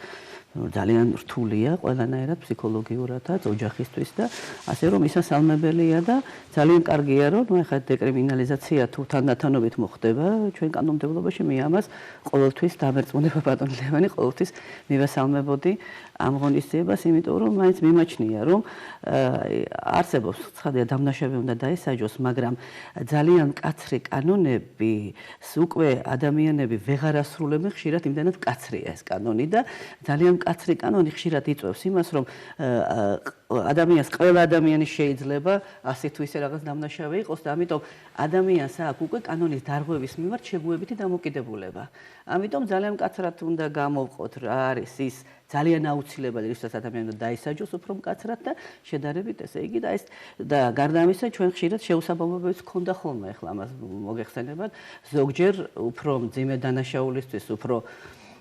ძალიან რთულია ყველანაირად ფსიქოლოგიურადაც ოჯახისთვის და ასე რომ ისასალმებელია და ძალიან კარგია რომ ახლა დეკრიმინალიზაცია თუ თანდათანობით მოხდება ჩვენ კანონმდებლობაში მე ამას ყოველთვის დამერწმუნება ბატონი ლევანი ყოველთვის მივესალმებოდი ამ ღონისძიებას იმიტომ რომ მაინც მიმაჩნია რომ არსებობს ცხადია დამნაშავე უნდა დაესაჯოს მაგრამ ძალიან მკაცრი კანონები უკვე ადამიანები ვეღარ ასრულებენ ხშირად იმდანაც მკაცრია ეს კანონი და ძალიან მკაცრი კანონი ხშირად იწვევს იმას რომ ადამიანს ყველა ადამიანი შეიძლება ასე თუ ისე რაღაც დამნაშავე იყოს და ამიტომ ადამიანს აქვს უკვე კანონის დარღვევის მიმართ შეგუებითი დამოკიდებულება. ამიტომ ძალიან მკაცრად უნდა გამოვყოთ რა არის ის ძალიან აუცილებელი რითაც ადამიანი უნდა დაისაჯოს უფრო მკაცრად და შედარებით ესე იგი და ეს და გარდა ამისა ჩვენ ხშირად შეუსაბამობებიც გქონდა ხოლმე ახლა ამას მოგეხსენებათ ზოგჯერ უფრო მძიმე დანაშაულისთვის უფრო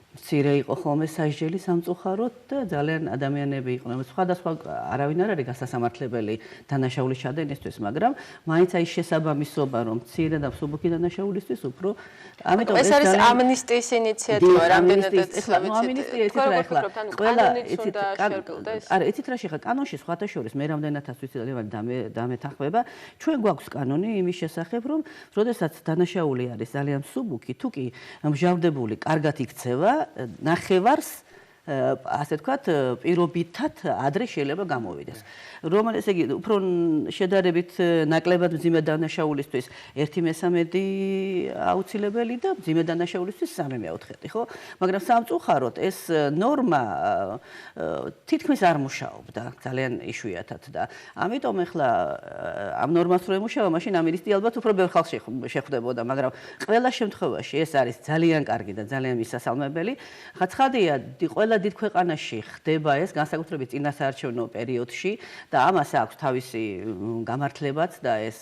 მცირე იყო ხოლმე სასჯელი სამწუხაროდ და ძალიან ადამიანები იყვნენ სხვადასხვა არავინ არ არის გასასამართლებელი დანაშაულის ჩადენისთვის მაგრამ მაინც აი შესაბამისობა რომ მცირე და მსუბუქი დანაშაულისთვის უფრო ამიტომ ეს არის ამნისტიის ინიციატივა რამდენადაც ამნისტია იცით რა ახლა ყველა იცით არა იცით რა შეხა კანონში სხვათა შორის მე რამდენადაც ვიცი ლევანი დამეთანხმება ჩვენ გვაქვს კანონი იმის შესახებ რომ როდესაც დანაშაული არის ძალიან მსუბუქი თუ კი მსჯავრდებული კარგად იქცევა ნახევარს ასე ვთქვათ პირობითად ადრე შეიძლება გამოვიდეს. რომ ესე იგი უფრო შედარებით ნაკლებად მძიმე დანაშაულისთვის 1/13 აუცილებელი და მძიმე დანაშაულისთვის 3/4, ხო? მაგრამ სამწუხაროდ ეს ნორმა თითქმის არ მუშაობდა ძალიან იშვიათად და ამიტომ ახლა ამ ნორმას რო ემუშავა, მაშინ ამნისტია ალბათ უფრო ბევრ ხალხს შეხვდებოდა, მაგრამ ყველა შემთხვევაში ეს არის ძალიან კარგი და ძალიან მისასალმებელი. ხა ცხადია, ყველა დიდ ქვეყანაში ხდება ეს განსაკუთრებით წინასაარჩევნო პერიოდში და ამას აქვს თავისი გამართლებაც და ეს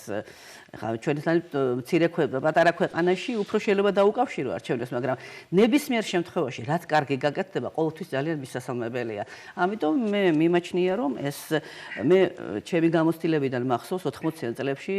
ხა ჩვენთან მცირე პატარა ქვეყანაში უფრო შეიძლება დაუკავშირო არჩევნებს, მაგრამ ნებისმიერ შემთხვევაში რაც კარგი გაკეთდება, ყოველთვის ძალიან მისასალმებელია. ამიტომ მე მიმაჩნია რომ ეს მე ჩემი გამოცდილებიდან მახსოვს 80-იან წლებში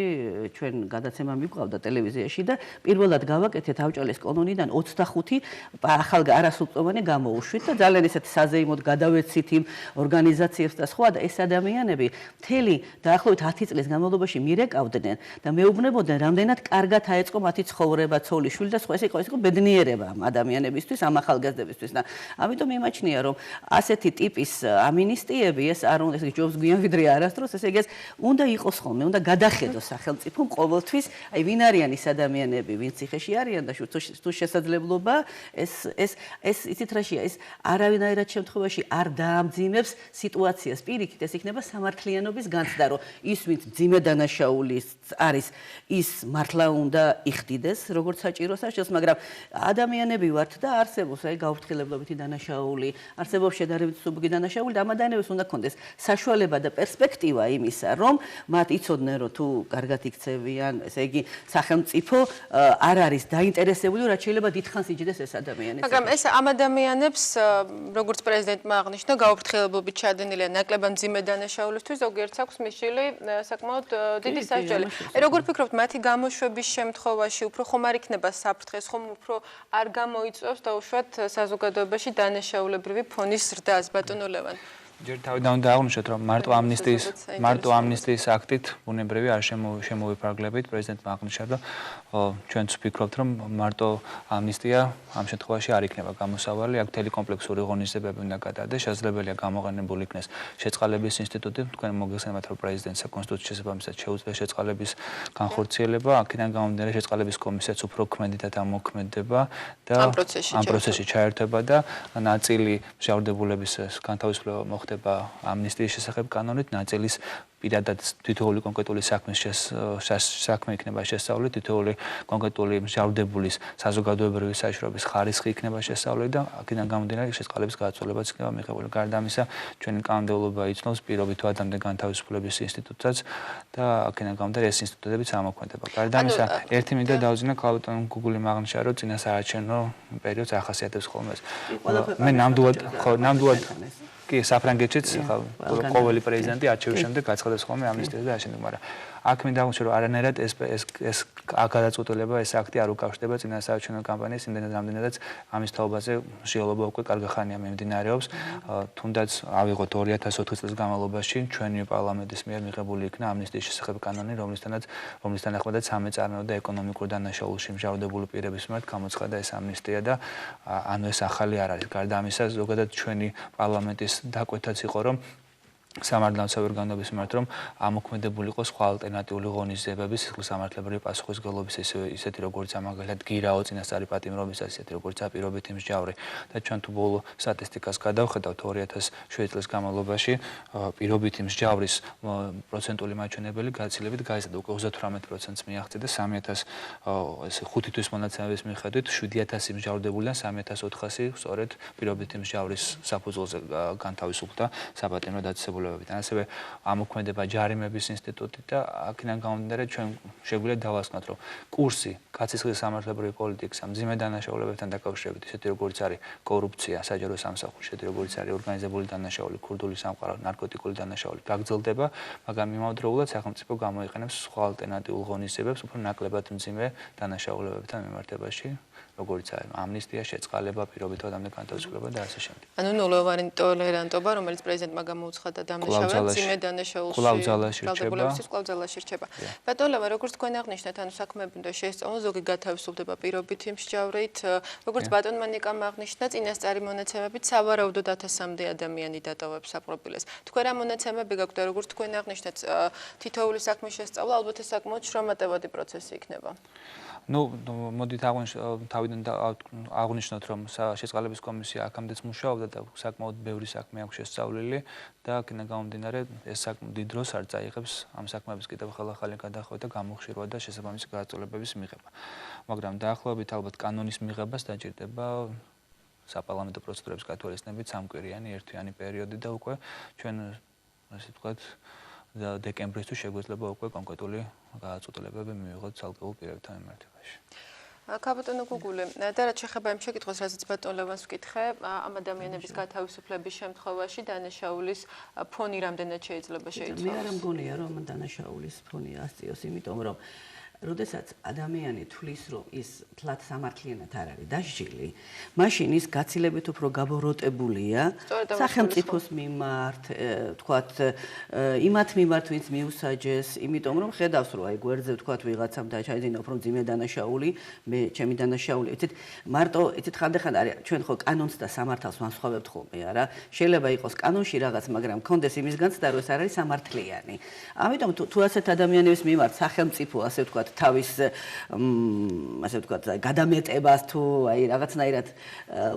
ჩვენ გადაცემა მიგვყავდა ტელევიზიაში და პირველად გავაკეთეთ ავჭალის კანონიდან 25 არასრულწლოვანი გამოუშვით და ძალიან ესეთი საზეიმოდ გადავეცით იმ ორგანიზაციებს და სხვა და ეს ადამიანები მთელი დაახლოებით 10 წლის განმავლობაში მირეკავდნენ და მეუბნებოდნენ რამდენად კარგად აეწყო მათი ცხოვრება, ცოლიშვილი და სხვა ეს იყო ბედნიერება ამ ადამიანებისთვის, ამ ახალგაზრდებისთვის და ამიტომ მიმაჩნია რომ ასეთი ტიპის ამინისტიები ეს არ უნდა ეს ჯობს გვიან ვიდრე არასდროს ესე იგი ეს უნდა იყოს ხოლმე, უნდა გადახედოს სახელმწიფომ ყოველთვის აი ვინ არიან ის ადამიანები, ვინც ციხეში არიან და თუ შესაძლებლობა ეს იცით რაშია ეს არ არავინაირად შემთხვევაში არ დაამძიმებს სიტუაციას. პირიქით, ეს იქნება სამართლიანობის განცდა, რომ ის, ვინც მძიმე დანაშაული არის, ის მართლა უნდა იხდიდეს, როგორც საჭირო სასჯელს, მაგრამ ადამიანები ვართ და არსებობს გაუფრთხილებულობითი დანაშაული, არსებობს შედარებით სუბუგი დანაშაული და ამ ადამიანებს უნდა ქონდეს საშუალება და პერსპექტივა იმისა, რომ მათ იცოდნენ, რომ თუ კარგად იქცევიან, ესე იგი სახელმწიფო არ არის დაინტერესებული, რაც შეიძლება დიდხანს იჯდეს ეს ადამიანი. მაგრამ ეს ამ ადამიანებს, როგორც პრეზიდენტმა აღნიშნა, გაუფრთხილებულობით ჩადენილია ნაკლებად მძიმე დანაშაულისთვის, ზოგიერთს აქვს მისული საკმაოდ დიდი სასჯელი. როგორ ფიქრობთ, მათი გამოშვების შემთხვევაში უფრო ხომ არ იქნება საფრთხეს, ხომ უფრო არ გამოიწვევს დაუშვათ საზოგადოებაში დანაშაულებრივი ფონის ზრდას, ბატონო ლევან? ჯერ თავიდან უნდა აღვნიშნოთ, რომ მარტო ამნისტიის აქტით ბუნებრივი არ შემოვიფარგლებით პრეზიდენტმა აღნიშნა და ჩვენც ვფიქრობთ, რომ მარტო ამნისტია ამ შემთხვევაში არ იქნება გამოსავალი, აქ მთელი კომპლექსური ღონისძიებები უნდა გადადეს, შესაძლებელია გამოყენებული იქნეს შეწყალების ინსტიტუტი, თქვენ მოგეხსენებათ, რომ პრეზიდენტს კონსტიტუციის შესაბამისად შეუძლია შეწყალების განხორციელება, აქედან გამომდინარე შეწყალების კომისიაც უფრო ქმედითად ამოქმედება და ამ პროცესში ჩაერთვება და ნაწილი მსჯავრდებულების განთავისუფლება მოხდება ამნისტიის შესახებ კანონით, ნაწილის პირადად თითოეული კონკრეტული საქმე იქნება შესწავლილი, თითოეული კონკრეტული მსჯავრდებულის საზოგადოებრივი საშიშროების ხარისხი იქნება შესწავლილი და აქედან გამომდინარე შეწყალების გადაწყვეტილებაც იქნება მიღებული. გარდა ამისა, ჩვენი კანონმდებლობა იცნობს პირობით ადამიანთა განთავისუფლების ინსტიტუტსაც და აქედან გამომდინარე ეს ინსტიტუტებიც ამოქმედება. გარდა ამისა, ერთი მინდა დავძინა ქალბატონ გუგული აღნიშნა, რომ წინასაარჩევნო პერიოდს ახასიათებს ხოლმე ეს. მე ნამდვილად კი საფრანგეთშიც ყოველი პრეზიდენტი არჩევის შემდეგ გაცხადებს ხოლმე ამნისტიას და ამავდროულად, მაგრამ აქ მინდა აღვნიშნო, რომ არანაირად ეს გადაწყვეტილება, ეს აქტი არ უკავშირდება წინასაარჩევნო კამპანიას, იმდენად რამდენადაც ამის თაობაზე მსჯელობა უკვე კარგი ხანია მიმდინარეობს. თუნდაც ავიღოთ 2004 წლის განმავლობაში ჩვენი პარლამენტის მიერ მიღებული იქნა ამნისტიის შესახებ კანონი, რომლისთან ახლადაც სამეწარმეო და ეკონომიკურ დანაშაულში მსჯავრდებული პირების მიმართ გამოცხადა ეს ამნისტია და ანუ ეს ახალი არ არის. გარდა ამისა, ზოგადად ჩვენი პარლამენტის დაკვეთაც იყო, რომ სამართლებრივი ორგანოების მიმართ, რომ ამოქმედებული იყოს სხვა ალტერნატიული ღონისძიებები სისხლისამართლებრივი პასუხისმგებლობის ისეთი როგორც მაგალითად გირაო წინასწარი პატიმრობისას, ისეთი როგორც აპირობითი მსჯავრი და ჩვენ თუ ბოლო სტატისტიკას გადავხედავთ 2007 წლის განმავლობაში პირობითი მსჯავრის პროცენტული მაჩვენებელი გაცილებით გაიზარდა, უკვე 38%-ს მიაღწია და 3005 თვის მონაცემების მიხედვით 7000 მსჯავრდებულიდან 3400 სწორედ პირობითი მსჯავრის საფუძველზე განთავისუფლდა საპატიმრო დაწესებულებებით. ასევე ამოქმედება ჯარიმების ინსტიტუტი და აქედან გამომდინარე ჩვენ შეგვიძლია დავასკვნათ, რომ კურსი კაცის სამართლებრივი პოლიტიკის მძიმე დანაშაულებებთან დაკავშირებით, ისეთი როგორც არის კორუფცია საჯარო სამსახურში, ისეთი როგორც არის ორგანიზებული დანაშაული, ქურდული სამყარო, ნარკოტიკული დანაშაული გაგრძელდება, მაგრამ იმავდროულად სახელმწიფო გამოიყენებს სხვა ალტერნატიულ ღონისძიებებს უფრო ნაკლებად მძიმე დანაშაულებებთან მიმართებაში, როგორც არის ამნისტია, შეწყალება, პირობით ადამიანთა განთავისუფლება და ასე შემდეგ. ანუ ნულოვანი ტოლერანტობა, რომელიც პრეზიდენტმა გამოუცხადა დამნაშავედ მძიმე დანაშაულში ბრალდებულებისთვის კვლავ ძალაში რჩება. ბატონო ლევან, როგორც თქვენ აღნიშნეთ, ანუ საქმეები უნდა შეესწავლონ, ზოგი გათავისუფლდება პირობითი მსჯავრით, როგორც ბატონმა ნიკამ აღნიშნა, წინასწარი მონაცემებით სავარაუდოდ 1000-მდე ადამიანი დატოვებს საპყრობილეს. თქვენ რა მონაცემები გაქვთ და როგორც თქვენ აღნიშნეთ, თითოეული საქმის შესწავლა ალბათ ეს საკმაოდ შრომატევადი პროცესი იქნება. მოდით თავიდან აღვნიშნოთ, რომ შეწყალების კომისია აქამდეც მუშაობდა და საკმაოდ ბევრი საქმე აქვს შესწავლილი და აქედან გამომდინარე ეს საკმაოდ დიდ დროს არ წაიღებს ამ საქმეების კიდევ ახალი გადახვევა და გამოხშირვა და შესაბამისი გადაწყვეტილებების მიღება. მაგრამ დაახლოებით ალბათ კანონის მიღებას დაჭირდება საპარლამენტო პროცედურების გათვალისწინებით სამკვირიანი ერთვიანი პერიოდი და უკვე ჩვენ ასე ვთქვათ დეკემბრისთვის შეგვეძლება უკვე კონკრეტული გადაწყვეტილებები მივიღოთ ცალკეულ პირებთან მიმართებაში. ქალბატონო გუგული, და რაც შეეხება იმ შეკითხვას, რასაც ბატონ ლევანს ვკითხე, ამ ადამიანების გათავისუფლების შემთხვევაში დანაშაულის ფონი რამდენად შეიძლება შეიცვალოს? მე არ მგონია, რომ დანაშაულის ფონი ასწიოს, იმიტომ რომ როდესაც ადამიანი თვლის, რომ ის თლად სამართლიანად არ არის დასჯილი, მაშინ ის გაცილებით უფრო გაბოროტებულია სახელმწიფოს მიმართ, თქვათ, იმათ მიმართ, ვინც მიუსაჯეს, იმიტომ რომ ხედავს, რომ აი გვერდზე თქვათ ვიღაცამ დაჩაიძინა უფრო მძიმე დანაშაული, მე ჩემი დანაშაული, იცით, მარტო იცით ხანდახან არის, ჩვენ ხო კანონს და სამართალს ვანსხვავებთ ხოლმე, არა? შეიძლება იყოს კანონში რაღაც, მაგრამ მქონდეს იმის განცდა, რომ ეს არ არის სამართლიანი. ამიტომ თუ ასეთ ადამიანების მიმართ სახელმწიფო, ასე ვთქვათ, ვთქვათ, თავის ასე ვთქვათ, გადამეტებას თუ აი რაღაცნაირად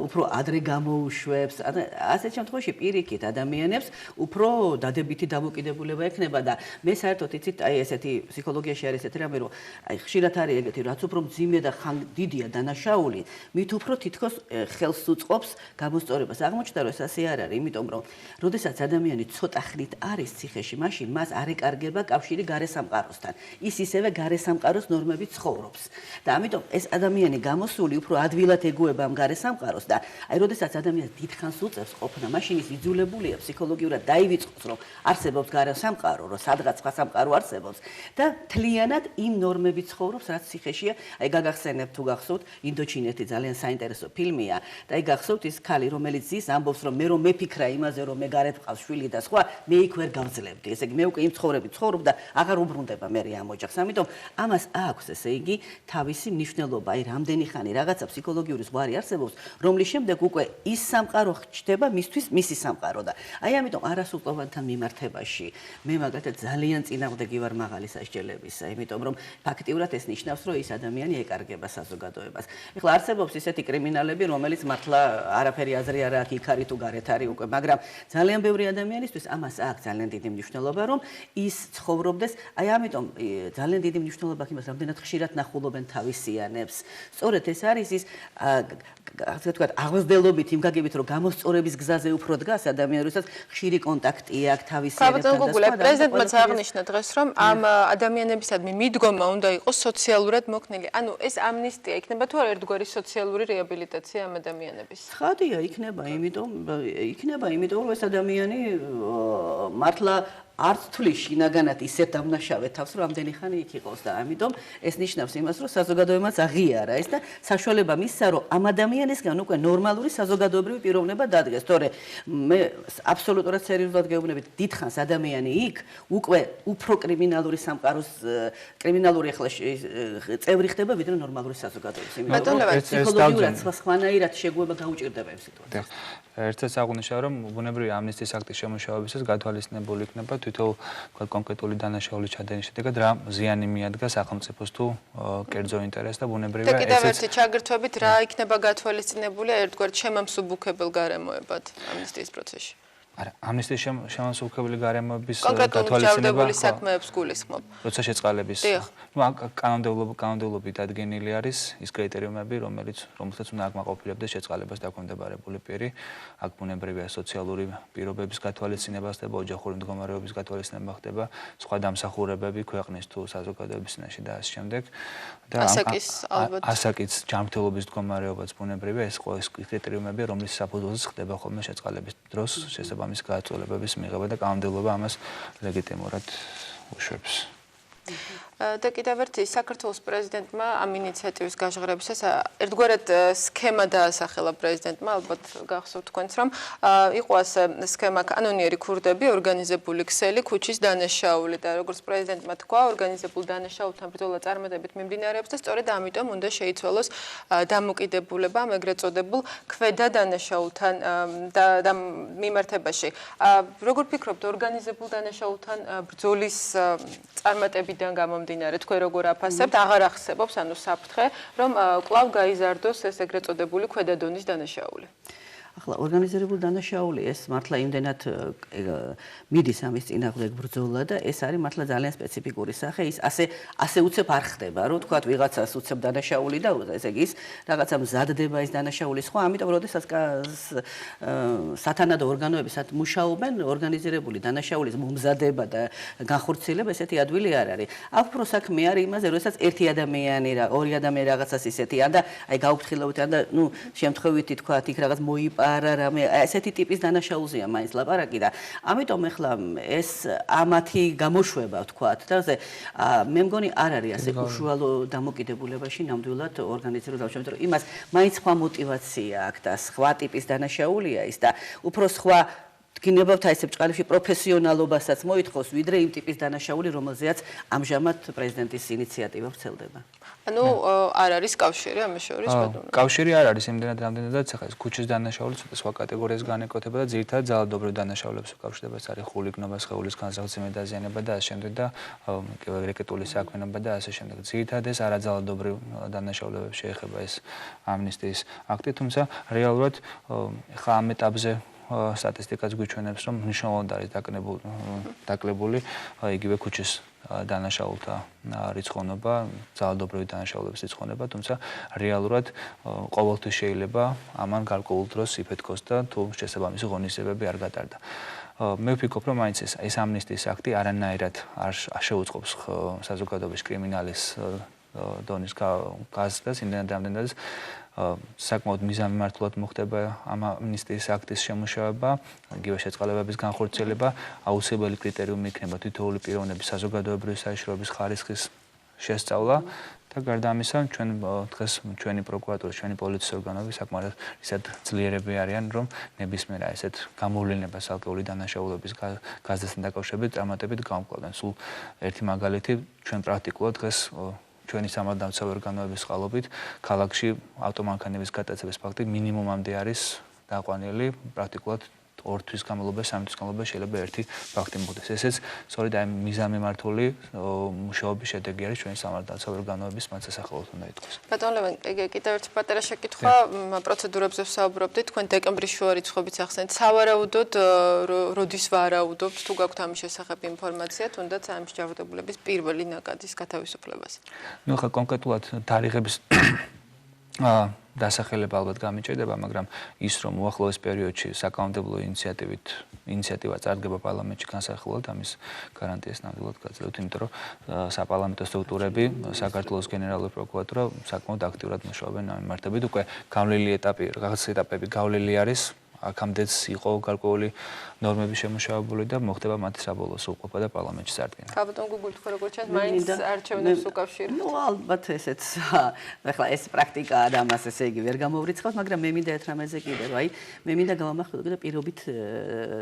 უფრო ადრე გამოუშვებს. ასეთ შემთხვევაში პირიქით ადამიანებს უფრო დადებითი დამოკიდებულება ექნება და მე საერთოდ იცით, აი ესეთი ფსიქოლოგიაში არის ესეთი რამე, რომ აი ხშირად არის ეგეთი, რაც უფრო მძიმე და დიდია დანაშაული, მით უფრო თითქოს ხელს უწყობს გამოსწორებას. აღმოჩნდა, რომ ეს ასე არ არის, იმიტომ რომ როდესაც ადამიანი ცოტა ხნით არის ციხეში, მაშინ მას არ ეკარგება კავშირი გარესამყაროსთან. ის ისევე გარესამყაროს ნორმებით ცხოვრობს. და ამიტომ ეს ადამიანი გამოსული უფრო ადვილად ეგუება ამ გარესამყაროს და აი როდესაც ადამიანს დიდხანს უწევს ყოფნა, მაშინ ის იძულებულია ფსიქოლოგიურად დაივიწყოს, რომ არსებობს გარესამყარო, რომ სადღაც სხვა სამყარო არსებობს და თლიანად იმ ნორმებით ცხოვრობს, რაც ციხეშია. აი გაგახსენებთ თუ გახსოვთ, ინდოჩინეთი ძალიან საინტერესო ფილმია და აი გახსოვთ ის ქალი, რომელიც ის ამბობს, რომ მე რომ მეფიქრა იმაზე, რომ მე გარეთ მყავს შვილი და სხვა, მე იქ ვერ გავძლებდი. ესე იგი მე უკვე იმ ცხოვრებით ცხოვრობ და აღარ უბრუნდება მე ამ ოჯახს. ამიტომ ამას აქვს, ესე იგი, თავისი მნიშვნელობა. აი რამდენი ხანი რაღაცა ფსიქოლოგიური ზღვარი არსებობს, რომლის შემდეგ უკვე ის სამყარო ხდება მისთვის მისი სამყარო და აი ამიტომ არასრულყოფანთან მიმართებაში მე მაგათაც ძალიან წინააღმდეგი ვარ მაღალი სასჯელებისა, იმიტომ რომ ფაქტიურად ეს ნიშნავს, რომ ის ადამიანი ეკარგება საზოგადოებას. ეხლა არსებობს ისეთი კრიმინალები, რომელიც მართლა არაფერი აზრი არ აქვს, იქ არის თუ გარეთ არის უკვე, მაგრამ ძალიან ბევრი ადამიანისთვის ამას აქვს ძალიან დიდი მნიშვნელობა, რომ ის ცხოვრობდეს. აი ამიტომ ძალიან დიდი მნიშვნელობა აქვს იმას, რამდენად ხშირად ნახულობენ თავისიანებს. სწორედ ეს არის ის ასე ვთქვათ, აღზრდელობით იმ გაგებით, რომ გამოსწორების გზაზე უფრო დგას ადამიანი, როდესაც ხშირი კონტაქტი აქვს თავისიანებთან და სხვა. პრეზიდენტმაც აღნიშნა დღეს, რომ ამ ადამიანებისადმი მიდგომა უნდა იყოს სოციალურად მოქნილი. ანუ ეს ამნისტია იქნება თუ არა ერთგვარი სოციალური რეაბილიტაცია ამ ადამიანების? ხადია, იქნება, იმიტომ რომ ეს ადამიანი მართლა არც თulis შინაგანად ისეთ დამნაშავე თავს, რომ ამდენი ხანი იქ იყოს და ამიტომ ეს ნიშნავს იმას, რომ საზოგადოებაც აღიარა ეს და საშუალება მისცა, რომ ამ ადამიანისგან უკვე ნორმალური საზოგადოებრივი პიროვნება დადგეს. თორე მე აბსოლუტურად სერიოზულად გეუბნებით, დიდხანს ადამიანი იქ უკვე უფრო კრიმინალური სამყაროს კრიმინალური ახლა წევრი ხდება, ვიდრე ნორმალური საზოგადოების. ბატონო, ფსიქოლოგიურად სხვანაირად შეგუება გაუჭირდება იმ სიტუაციას. ერთად აღნიშნა, რომ ბუნებრივი ამნისტიის აქტის შემუშავებისას გათვალისწინებული იქნება თვითონ კონკრეტული დანაშაულის ჩადენის შედეგად რა ზიანი მიადგა სახელმწიფოს თუ კერძო ინტერესს და ბუნებრივია ესეც. და კიდევ ერთი ჩაგირთვებით რა იქნება გათვალისწინებული ერთგვარ შემამსუბუქებელ გარემოებად ამნისტიის პროცესში? არა, ამნისტიის შემამსუბუქებელი გარემოების გათვალისწინება საქმეებს გულისხმობ. როცა შეწყალების კანონმდებლობით დადგენილი არის ის კრიტერიუმები, რომელთაც უნდა აკმაყოფილებდეს შეწყალებას დაქვემდებარებული პირი. აქ ბუნებრივია სოციალური პირობების გათვალისწინება ხდება, ოჯახური მდგომარეობის გათვალისწინება ხდება, სხვა დამსახურებები ქვეყნის თუ საზოგადოების წინაშე და ასე შემდეგ. ასაკის ჯანმრთელობის მდგომარეობაც ბუნებრივია ეს ყველა კრიტერიუმები, რომლის საფუძველზეც ხდება ხოლმე შეწყალების დროს შესაბამის გააცოლებების მიღება და კანონმდებლობა ამას ლეგიტიმურად უშვებს. და კიდევ ერთი საქართველოს პრეზიდენტმა ამ ინიციატივის გაჟღერებისას ერთგვარად სქემა დაასახელა პრეზიდენტმა, ალბათ გახსოვთ თქვენც, რომ იყო ასე სქემა კანონიერი ქურდები, ორგანიზებული ქსელი, ქუჩის დანაშაული და როგორც პრეზიდენტმა თქვა, ორგანიზებულ დანაშაულთან ბრძოლა წარმატებით მიმდინარეობს და სწორედ ამიტომ უნდა შეიცვალოს დამოკიდებულება ეგრეთ წოდებულ ქვედა დანაშაულთან და მიმართებაში. როგორ ფიქრობთ ორგანიზებულ დანაშაულთან ბრძოლის წარმატებიდან გამომდინარე თქვენ როგორ აფასებთ, აღარ ახსებობს ანუ საფრთხე, რომ კვლავ გაიზარდოს ეს ეგრეთ წოდებული ქვედა დონის დანაშაული? ახლა ორგანიზებული დანაშაული ეს მართლა იმდენად მიდის ამის წინააღმდეგ ბრძოლა და ეს არის მართლა ძალიან სპეციფიკური სახე. ის ასე უცებ არ ხდება, რომ თქვათ ვიღაცას უცებ დანაშაული და ესე იგი ის რაღაცა მზადდება ეს დანაშაული სხვა, ამიტომ როდესაც სათანადო ორგანოები მუშაობენ, ორგანიზებული დანაშაულის მომზადება და განხორციელება ესეთი ადვილი არ არის. აქ უფრო საქმე არის იმაზე, როდესაც ერთი ადამიანი ორი ადამიანი რაღაცას ისეთიან და აი გაუფრთხილებით და ნუ შემთხვევითი თქვათ იქ რაღაც მოიპარა რამე ესეთი ტიპის დანაშაულზეა მაინც ლაპარაკი და ამიტომ ეხლა ეს ამათი გამოშვება თქვათ და მე მგონი არ არის ასე უშუალო დამოკიდებულებაში ნამდვილად ორგანიზებული დანაშაული, რომ იმას მაინც სხვა мотиваცია აქვს და სხვა ტიპის დანაშაულია ის და უფრო სხვა გინებავთ აი ესე ბჭყალებში პროფესიონალობასაც მოითხოვს, ვიდრე იმ ტიპის დანაშაული, რომელზეაც ამჟამად პრეზიდენტის ინიციატივა ვრცელდება. ანუ არ არის კავშირი ამის შორის ბატონო. კავშირი არ არის იმდენად რამდენადაც ახლა ეს ქუჩის დანაშაული ცოტა სხვა კატეგორიას განეკუთვნება და ძირითადად ძალადობრივ დანაშაულებს უკავშირდება, ეს არის ხულიგნობა, სხეულის განსახცევი დაზიანება და ასე შემდეგ და რეკეტული საქმიანობა და ასე შემდეგ. ძირითადად ეს არაძალადობრივ დანაშაულებებს შეეხება ეს ამნისტიის აქტი, თუმცა რეალურად ახლა ამ ეტაპზე სტატისტიკაც გვიჩვენებს, რომ მნიშვნელოვნად არის დაკლებული იგივე ქუჩის დანაშაულთა რიცხოვნობა, ძალადობრივი დანაშაულების რიცხოვნობა, თუმცა რეალურად ყოველთვის შეიძლება ამან გარკვეულ დროს იფეთქოს და თუ შესაბამისი ღონისძიებები არ გატარდა. მე ვფიქრობ, რომ მაინც ეს ამნისტიის აქტი არანაირად არ შეუწყობს საზოგადოების კრიმინალის დონის გაზრდას, იმდენად რამდენადაც საკმაოდ მიზანმიმართულად მოხდება ამ ამნისტიის აქტის შემუშავება, იგივე შეწყალებების განხორციელება, აუცილებელი კრიტერიუმი იქნება თითოეული პიროვნების საზოგადოებრივი საშიშროების ხარისხის შესწავლა და გარდა ამისა, ჩვენ დღეს ჩვენი პროკურატურის, ჩვენი პოლიციის ორგანოები საკმაოდ ისეთ ძლიერები არიან, რომ ნებისმიერ ესეთ გამოვლენებას ალკოჰოლის დანაშაულების გაზრდასთან დაკავშირებით წარმატებით გავმკლავდნენ. სულ ერთი მაგალითი, ჩვენ პრაქტიკულად დღეს ჩვენი სამართალდამცავი ორგანოების წყალობით ქალაქში ავტომანქანების გატაცების ფაქტი მინიმუმამდე არის დაყვანილი, პრაქტიკულად 2 თვის განმავლობაში, 3 თვის განმავლობაში შეიძლება ერთი ფაქტი მოხდეს. ესეც სწორედ აი მიზანმიმართული მუშაობის შედეგი არის ჩვენი სამართალდამცავი ორგანოების მათ სასახელოდ უნდა ითქვას. ბატონ ლევან, კიდევ ერთი პატარა შეკითხვა, პროცედურებზე ვსაუბრობდით, თქვენ დეკემბრის შუა რიცხვებით ახსენეთ, სავარაუდოდ როდის ვარაუდობთ, თუ გაქვთ ამის შესახებ ინფორმაცია, თუნდაც ამ მსჯავრდებულების პირველი ნაკადის გათავისუფლებას. ნუ ხა კონკრეტულად თარიღების დასახელება ალბათ გამიჭირდება, მაგრამ ის რომ უახლოეს პერიოდში საკანონმდებლო ინიციატივა წარდგება პარლამენტში განსახილველად ამის გარანტიას ნამდვილად გაძლევთ, იმიტომ რომ საპარლამენტო სტრუქტურები, საქართველოს გენერალური პროკურატურა საკმაოდ აქტიურად მუშაობენ ამ მიმართებით, უკვე გავლილი ეტაპი, რაღაც ეტაპები გავლილი არის. აქამდეც იყო გარკვეული ნორმები შემუშავებული და მოხდება მათი საბოლოო სრულყოფა და პარლამენტში წარდგენა. ბატონ გუგული, თქვენ როგორ ჩანს, მაინც არჩევნებს უკავშირებთ? ნუ ალბათ ესეც ახლა ეს პრაქტიკაა და ამას ესე იგი ვერ გამოვრიცხავთ, მაგრამ მე მინდა ერთ რამეზე კიდე, რომ აი მე მინდა გავამახვილო კიდე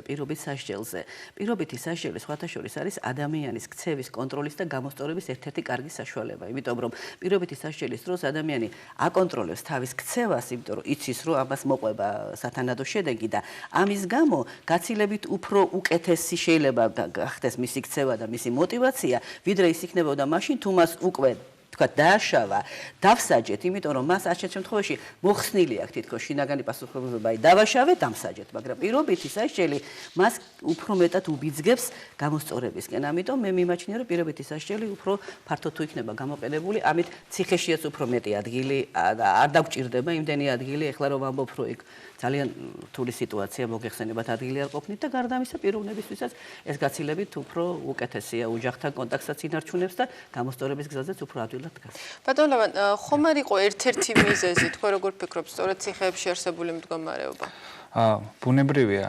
პირობით სასჯელზე. პირობითი სასჯელი სხვათა შორის არის ადამიანის ქცევის, კონტროლის და გამოსწორების ერთ-ერთი კარგი საშუალება, იმიტომ რომ პირობითი სასჯელის დროს ადამიანი აკონტროლებს თავის ქცევას, იმიტომ რომ იცის რომ ამას მოყვება სათანადო შედეგი და ამის გამო გაცილებით უფრო უკეთესი შეიძლება გახდეს მისი ქცევა და მისი мотиваცია, ვიდრე ის იქნებოდა მაშინ თუ მას უკვე თქვა დააშავა, დავსაჯეთ, იმიტომ რომ მას ასეთ შემთხვევაში მოხსნილი აქვს თითქოს შინაგანი პასუხისმგებლობა, აი დავაშავე, დამსაჯეთ, მაგრამ პირობითი სასჯელი მას უფრო მეტად უბიძგებს გამოსწორებისკენ. ამიტომ მე მიმაჩნია, რომ პირობითი სასჯელი უფრო ფართოდ თუ იქნება გამოყენებული, ამით ციხეშიაც უფრო მეტი ადგილი არ დაგჭირდება იმდენი ადგილი, ეხლა რომ ამბობ, რომ იქ ძალიან რთული სიტუაცია მოგეხსენებათ ადგილი არ ყოფნით და გარდა ამისა პიროვნებისთვისაც ეს გაცილებით უფრო უკეთესია ოჯახთან კონტაქტსაც ინარჩუნებს და გამოსწორების გზაზეც უფრო ადვილად დგას. ბატონ ლევან, ხომ არ იყო ერთ-ერთი მიზეზი, თქვენ როგორ ფიქრობთ, სწორედ ციხეებში არსებული მდგომარეობა? ბუნებრივია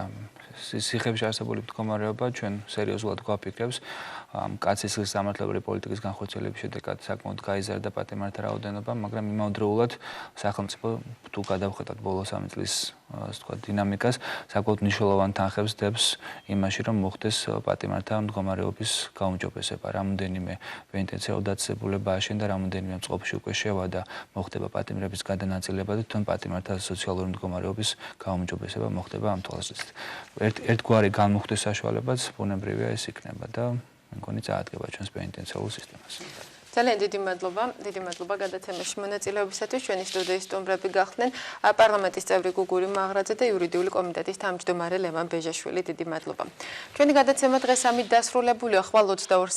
ციხეებში არსებული მდგომარეობა ჩვენ სერიოზულად გვაფიქრებს ამ კაცის სამართლებრივი პოლიტიკის განხორციელების შედეგად საკმაოდ გაიზარდა პატიმართა რაოდენობა, მაგრამ იმავდროულად სახელმწიფო თუ გადავხედოთ ბოლო 3 წლის ასე ვთქვათ დინამიკას, საკმაოდ მნიშვნელოვან თანხებს დებს იმაში, რომ მოხდეს პატიმართა მდგომარეობის გაუმჯობესება. რამოდენიმე პენიტენციარო დაწესებულება აშენდა, რამოდენიმე წყობაში უკვე შევა და მოხდება პატიმრების გადანაწილება და თვითონ პატიმართა სოციალური მდგომარეობის გაუმჯობესება მოხდება ამ თვალსაზრისით. ერთგვარი განმუხტვის საშუალებაც ბუნებრივია ეს იქნება და მე მგონი წაადგება ჩვენს პენიტენციარულ სისტემას. ძალიან დიდი მადლობა გადაცემაში მონაწილეობისათვის. ჩვენი სტუდიის სტუმრები გახდნენ პარლამენტის წევრი გუგური მაღრაძე და იურიდიული კომიტეტის თავმჯდომარე ლევან ბეჟაშვილი. დიდი მადლობა. ჩვენი გადაცემა დღეს ამით დასრულებულია. ხვალ 22